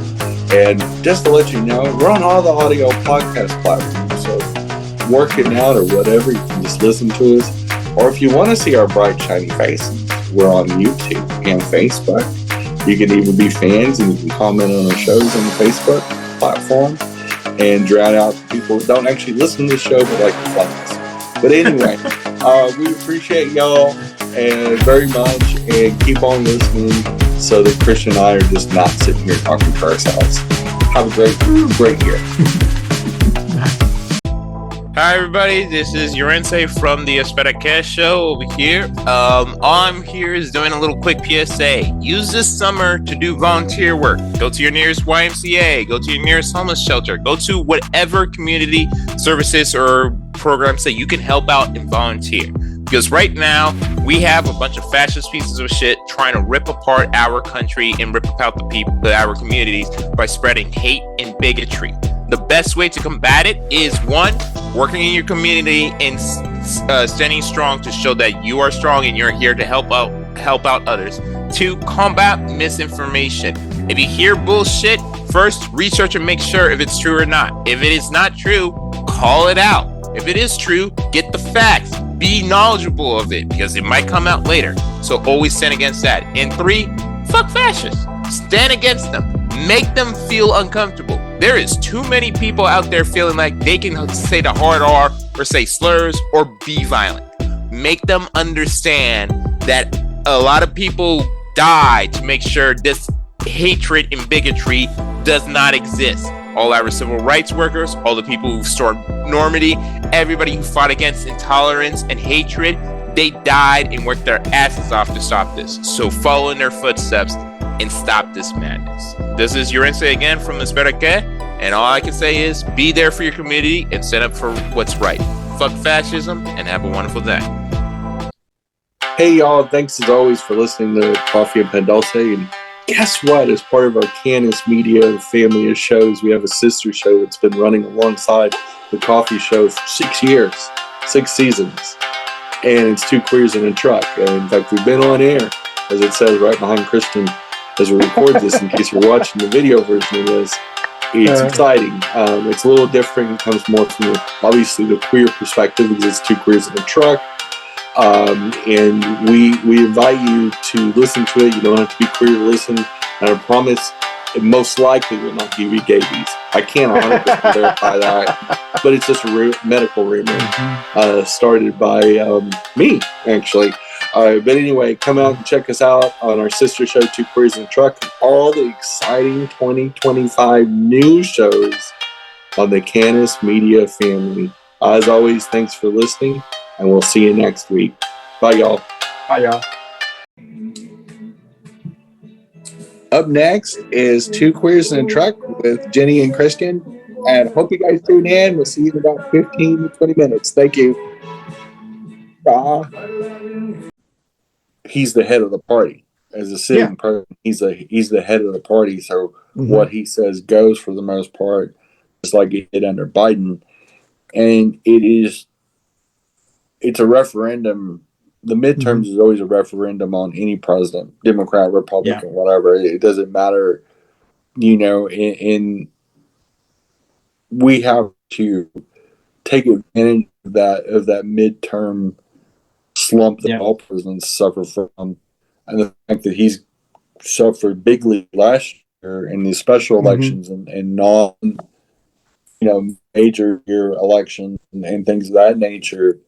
And just to let you know, we're on all the audio podcast platforms. So working out or whatever, you can just listen to us. Or if you want to see our bright, shiny faces, we're on YouTube and Facebook. You can even be fans and you can comment on our shows on the Facebook platform and drown out the people who don't actually listen to the show but like to fun us. But anyway, we appreciate y'all and very much, and keep on listening so that Christian and I are just not sitting here talking to ourselves. Have a great year. Hi everybody, this is Yorense from the Esperake Show over here. All I'm here is doing a little quick PSA. Use this summer to do volunteer work. Go to your nearest YMCA, go to your nearest homeless shelter, go to whatever community services or programs that you can help out and volunteer. Because right now, we have a bunch of fascist pieces of shit trying to rip apart our country and rip apart the people, our communities by spreading hate and bigotry. The best way to combat it is, one, working in your community and standing strong to show that you are strong and you're here to help out others. Two, combat misinformation. If you hear bullshit, first research and make sure if it's true or not. If it is not true, call it out. If it is true, get the facts. Be knowledgeable of it because it might come out later. So always stand against that. And three, fuck fascists. Stand against them. Make them feel uncomfortable. There is too many people out there feeling like they can say the hard R or say slurs or be violent. Make them understand that a lot of people died to make sure this hatred and bigotry does not exist. All our civil rights workers, all the people who restored normity, everybody who fought against intolerance and hatred, they died and worked their asses off to stop this. So follow in their footsteps and stop this madness. This is Yorense again from Esperake, and all I can say is be there for your community and stand up for what's right. Fuck fascism and have a wonderful day. Hey y'all, thanks as always for listening to Coffee Pan Dulce. And guess what? As part of our Cannis media family of shows, we have a sister show that's been running alongside the Coffee Show for 6 years, 6 seasons. And it's Two Queers in a Truck. And in fact, we've been on air, as it says right behind Christian, as we record this, in case you're watching the video version of this. It's exciting. It's a little different. It comes more from, obviously, the queer perspective because it's Two Queers in a Truck. And we invite you to listen to it. You don't have to be queer to listen. And I promise it most likely will not give you scabies. I can't 100% verify that, but it's just a medical rumor started by me, actually. But anyway, come out and check us out on our sister show, Two Queers in a Truck, and all the exciting 2025 news shows on the Cannis media family. As always, thanks for listening, and we'll see you next week. Bye, y'all. Bye, y'all. Up next is Two Queers in a Truck with Jenny and Christian. And hope you guys tune in. We'll see you in about 15 to 20 minutes. Thank you. Bye. He's the head of the party. As a sitting person, he's the head of the party. So what he says goes for the most part, just like it did under Biden. And it's a referendum. The midterms is always a referendum on any president, Democrat, Republican, whatever. It doesn't matter, and we have to take advantage of that midterm slump that all presidents suffer from. And the fact that he's suffered bigly last year in these special elections and non, major year elections and things of that nature,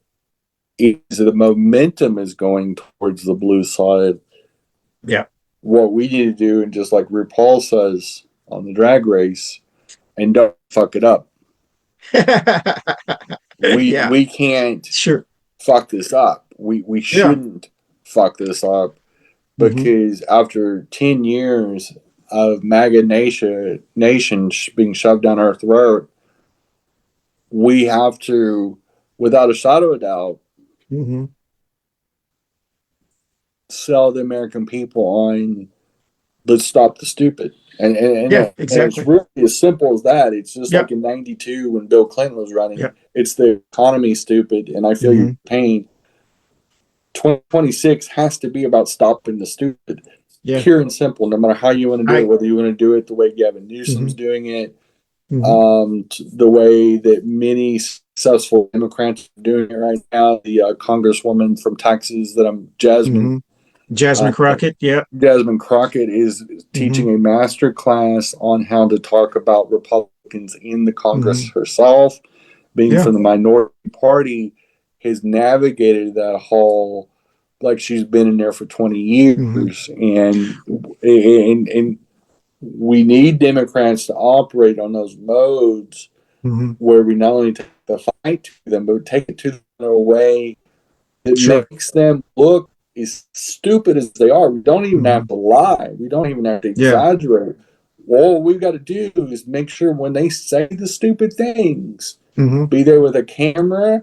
is the momentum is going towards the blue side. Yeah. What we need to do, and just like RuPaul says on the Drag Race, and don't fuck it up. We can't fuck this up. We shouldn't fuck this up because after 10 years of MAGA nation being shoved down our throat, we have to, without a shadow of a doubt, sell the American people on let's stop the stupid. And exactly. And it's really as simple as that. It's just like in 92 when Bill Clinton was running. It's the economy stupid, and I feel your pain. 2026 has to be about stopping the stupid. Yeah. pure and simple. No matter how you want to do it, whether you want to do it the way Gavin Newsom's doing it, the way that many successful Democrats are doing it right now. The Congresswoman from Texas Jasmine Crockett. Yeah. Jasmine Crockett is teaching a master class on how to talk about Republicans in the Congress herself, being from the minority party, has navigated that whole like she's been in there for 20 years. And we need Democrats to operate on those modes where we not only take the fight to them, but take it to them in a way that makes them look as stupid as they are. We don't even have to lie. We don't even have to exaggerate. All we've got to do is make sure when they say the stupid things, be there with a camera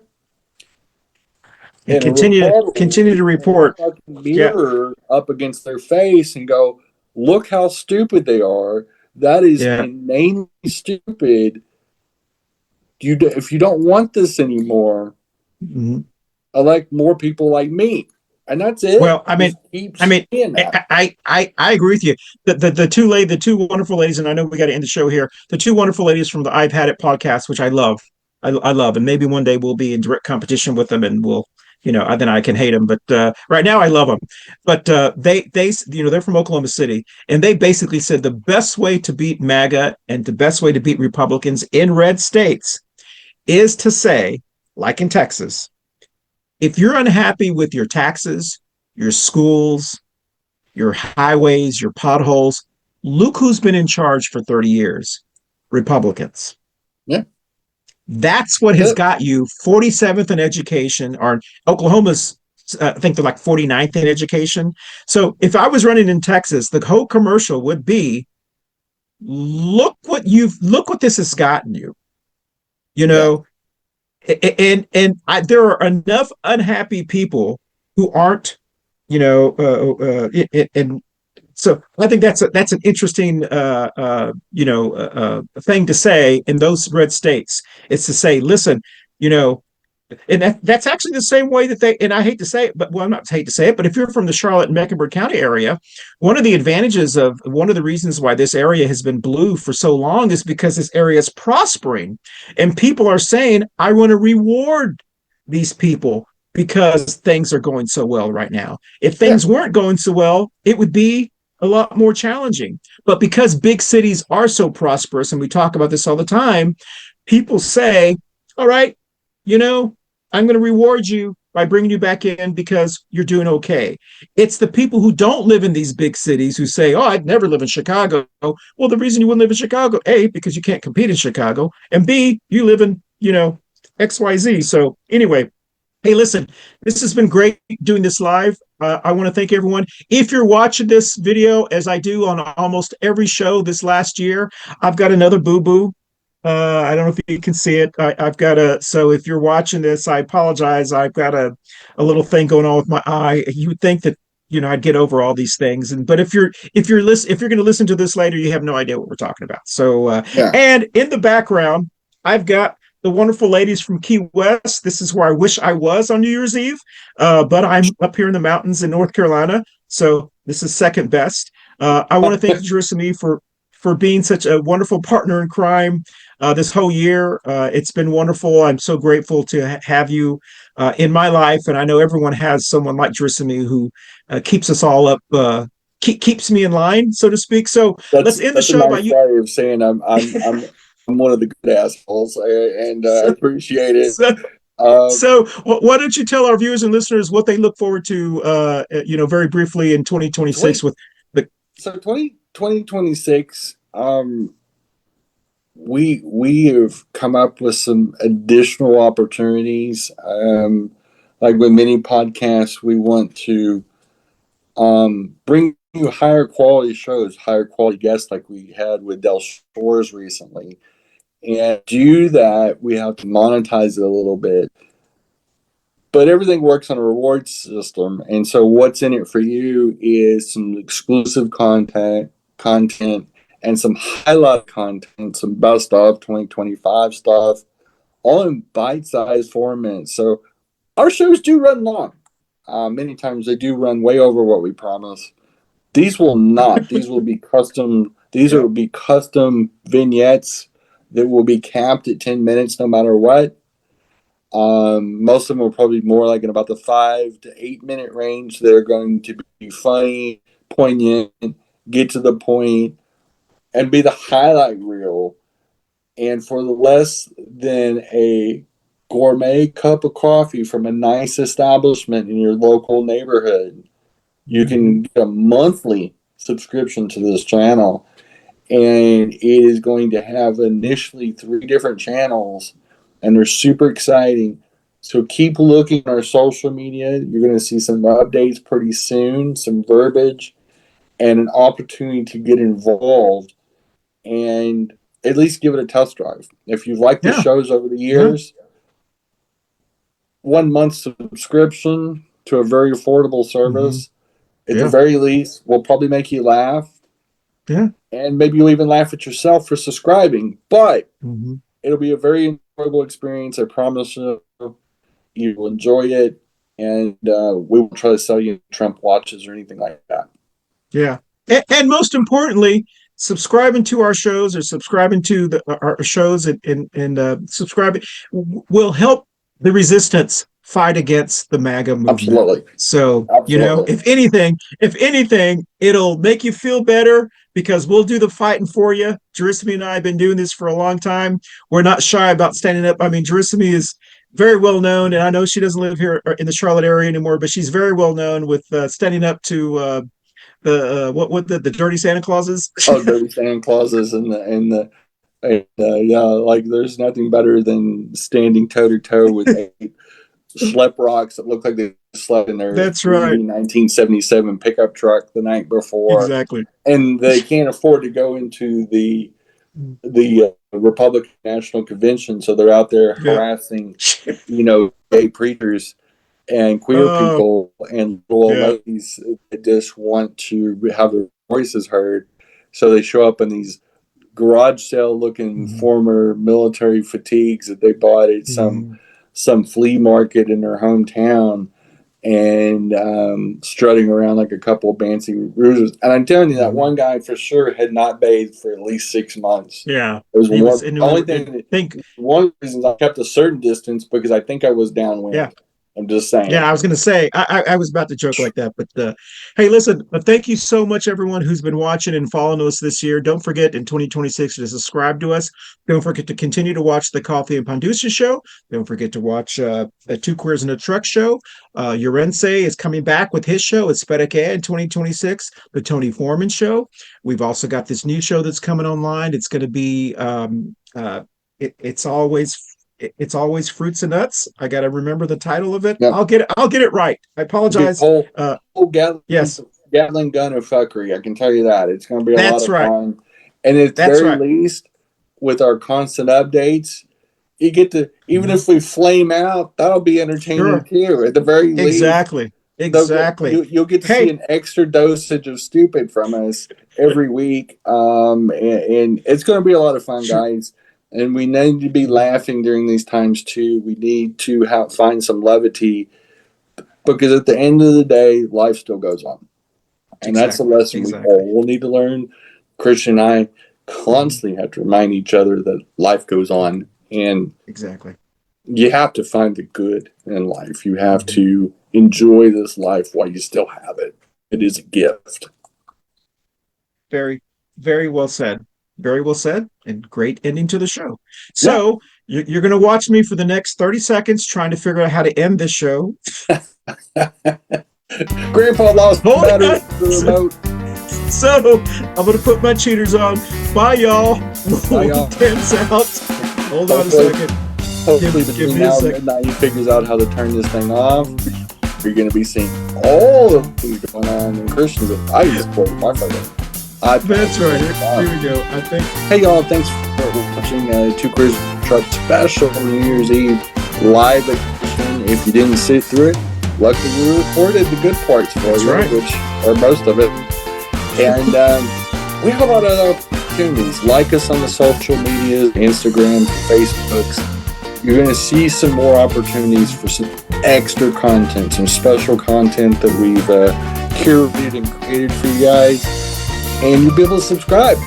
and continue to report. Mirror up against their face and go, look how stupid they are. That is inanely stupid. If you don't want this anymore, elect more people like me, and that's it. Well, I agree with you. The two wonderful ladies, and I know we got to end the show here. The two wonderful ladies from the I've Had It podcast, which I love, and maybe one day we'll be in direct competition with them, and we'll, then I can hate them. But right now I love them. But they, they're from Oklahoma City, and they basically said the best way to beat MAGA and the best way to beat Republicans in red states is to say, like in Texas, if you're unhappy with your taxes, your schools, your highways, your potholes, look who's been in charge for 30 years, Republicans. Yeah. That's what has got you 47th in education, or Oklahoma's, I think they're like 49th in education. So if I was running in Texas, the whole commercial would be, look what this has gotten you, and there are enough unhappy people who aren't, and so I think that's an interesting, thing to say in those red states. It's to say, listen, and that's actually the same way that they, and I hate to say it, but well, I'm not hate to say it, but if you're from the Charlotte and Mecklenburg County area, one of the reasons why this area has been blue for so long is because this area is prospering, and people are saying, I want to reward these people because things are going so well right now. If things weren't going so well, it would be a lot more challenging. But because big cities are so prosperous, and we talk about this all the time, people say, all right, I'm going to reward you by bringing you back in because you're doing okay. It's the people who don't live in these big cities who say, oh, I'd never live in Chicago. Well, the reason you wouldn't live in Chicago, A, because you can't compete in Chicago, and B, you live in, XYZ. So anyway, hey, listen, this has been great doing this live. I want to thank everyone. If you're watching this video, as I do on almost every show this last year, I've got another boo-boo. I don't know if you can see it. So if you're watching this, I apologize. I've got a little thing going on with my eye. You would think that, I'd get over all these things. But if you're going to listen to this later, you have no idea what we're talking about. So, and in the background, I've got the wonderful ladies from Key West. This is where I wish I was on New Year's Eve, but I'm up here in the mountains in North Carolina. So this is second best. I want to thank Gersemi for being such a wonderful partner in crime this whole year. It's been wonderful. I'm so grateful to have you in my life. And I know everyone has someone like Gersemi who keeps us all up, keeps me in line, so to speak. So let's end the show by you. Way of saying I'm one of the good assholes, and I appreciate it. So why don't you tell our viewers and listeners what they look forward to, very briefly in 2026 with the. So 2026, we have come up with some additional opportunities. Like with many podcasts, we want to bring you higher quality shows, higher quality guests, like we had with Del Shores recently. And to do that, we have to monetize it a little bit. But everything works on a reward system. And so what's in it for you is some exclusive content and some highlight content, some best of 2025 stuff, all in bite-sized formats. So our shows do run long. Many times they do run way over what we promise. These will not. These will be custom. These will be custom vignettes that will be capped at 10 minutes no matter what. Most of them will probably be more like in about the 5 to 8 minute range. They're going to be funny, poignant, get to the point, and be the highlight reel. And for less than a gourmet cup of coffee from a nice establishment in your local neighborhood, you can get a monthly subscription to this channel. And it is going to have initially 3 different channels, and they're super exciting. So keep looking at our social media. You're going to see some updates pretty soon, some verbiage, and an opportunity to get involved and at least give it a test drive. If you've liked the shows over the years, 1 month subscription to a very affordable service, at the very least, will probably make you laugh. Yeah. And maybe you'll even laugh at yourself for subscribing. But it'll be a very enjoyable experience. I promise you. You will enjoy it. And we won't try to sell you Trump watches or anything like that. Yeah. And most importantly, subscribing to our shows or subscribing to our shows and subscribing will help the resistance fight against the MAGA movement. Absolutely. So, you know, if anything, it'll make you feel better because we'll do the fighting for you. Gersemi and I have been doing this for a long time. We're not shy about standing up. I mean, Gersemi is very well known, and I know she doesn't live here in the Charlotte area anymore, but she's very well known with standing up to the dirty Santa Clauses. Oh, dirty Santa Clauses and yeah, like there's nothing better than standing toe to toe with 8 schlep rocks that look like they slept in their 1977 pickup truck the night before. Exactly. And they can't afford to go into the Republican National Convention, so they're out there harassing, gay preachers and queer people and little ladies that just want to have their voices heard. So they show up in these garage sale looking former military fatigues that they bought at some flea market in their hometown, and strutting around like a couple of fancy roosters. And I'm telling you, that one guy for sure had not bathed for at least 6 months. Yeah. It was one of the reasons I kept a certain distance, because I think I was downwind. Yeah. I'm just saying. Yeah, I was going to say, I was about to joke like that. But hey, listen, thank you so much, everyone who's been watching and following us this year. Don't forget in 2026 to subscribe to us. Don't forget to continue to watch the Coffee and Pan Dulce Show. Don't forget to watch a Two Queers in a Truck Show. Urense is coming back with his show. It's Spedeke in 2026, the Tony Foreman Show. We've also got this new show that's coming online. It's going to be, it's always fruits and nuts. I got to remember the title of it. Yep. I'll get it right. I apologize. Gatling gun of fuckery. I can tell you that it's going to be a lot of fun. And at the very least, with our constant updates, you get to, even if we flame out, that'll be entertaining too. At the very least, exactly. You'll get to see an extra dosage of stupid from us every week, and it's going to be a lot of fun, guys. And we need to be laughing during these times too. We need to find some levity, because at the end of the day, life still goes on. And that's a lesson we all will need to learn. Christian and I constantly have to remind each other that life goes on. And you have to find the good in life. You have to enjoy this life while you still have it. It is a gift. Very, very well said. Very well said, and great ending to the show. So you're going to watch me for the next 30 seconds trying to figure out how to end this show. Grandpa lost the battery to the remote. So I'm going to put my cheaters on. Bye, y'all. Dance out. Hold on a second. Hopefully between now and midnight he figures out how to turn this thing off. You're going to be seeing all of things going on in Christian's. I just put my phone. That's right. Here we go. I think. Hey y'all! Thanks for watching Two Queers Truck special New Year's Eve live edition. If you didn't sit through it, luckily we recorded the good parts for you, which are most of it. And we have a lot of other opportunities. Like us on the social media, Instagram, Facebooks. You're going to see some more opportunities for some extra content, some special content that we've curated and created for you guys, and you'll be able to subscribe.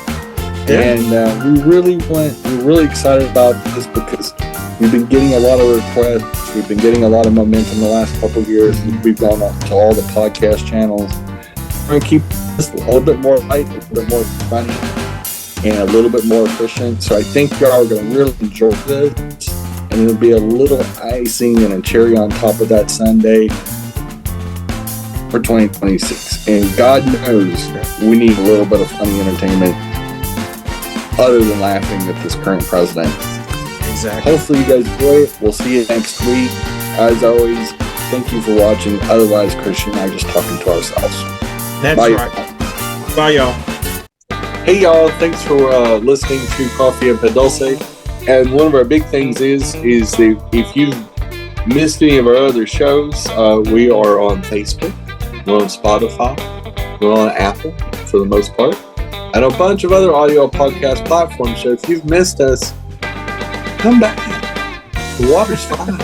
Yeah. And we're really excited about this because we've been getting a lot of requests. We've been getting a lot of momentum the last couple of years. We've gone up to all the podcast channels. We're going to keep this a little bit more light, a little bit more funny, and a little bit more efficient. So I think y'all are going to really enjoy this. And it'll be a little icing and a cherry on top of that Sunday for 2026. And God knows we need a little bit of funny entertainment other than laughing at this current president. Exactly. Hopefully you guys enjoy it. We'll see you next week. As always, thank you for watching. Otherwise, Christian and I are just talking to ourselves. That's Bye. right. Bye, y'all. Hey, y'all. Thanks for listening to Coffee Pan Dulce. And one of our big things is that if you've missed any of our other shows, we are on Facebook, we're on Spotify, we're on Apple for the most part, and a bunch of other audio podcast platforms. So if you've missed us, come back. The water's fine.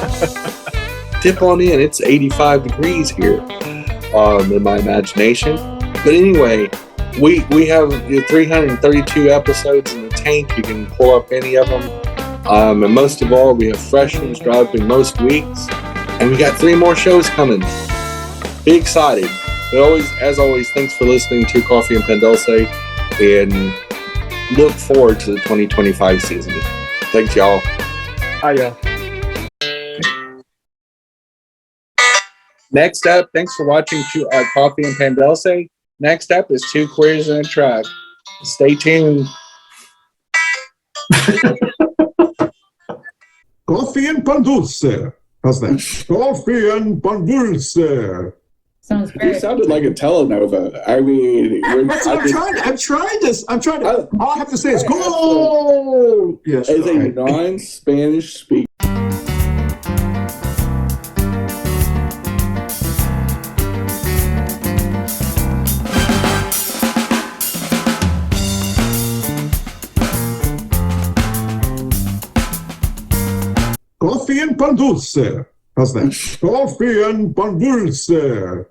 Dip on in. It's 85 degrees here in my imagination. But anyway, we have 332 episodes in the tank. You can pull up any of them. And most of all, we have fresh ones dropping most weeks. And we got 3 more shows coming. Be excited. But as always, thanks for listening to Coffee Pan Dulce. And look forward to the 2025 season. Thanks, y'all. Hiya. Next up, thanks for watching Coffee Pan Dulce. Next up is 2 Queers and a Track. Stay tuned. Coffee and Pan Dulce. How's that? Coffee and Pan Dulce. Sounds You great. sounded like a telenova. I mean, That's what I'm trying this. I'm trying to. All I have to say is go. Yes. as a right. non-Spanish speaker. Coffee and Pan Dulce. How's that? Coffee and Pan Dulce.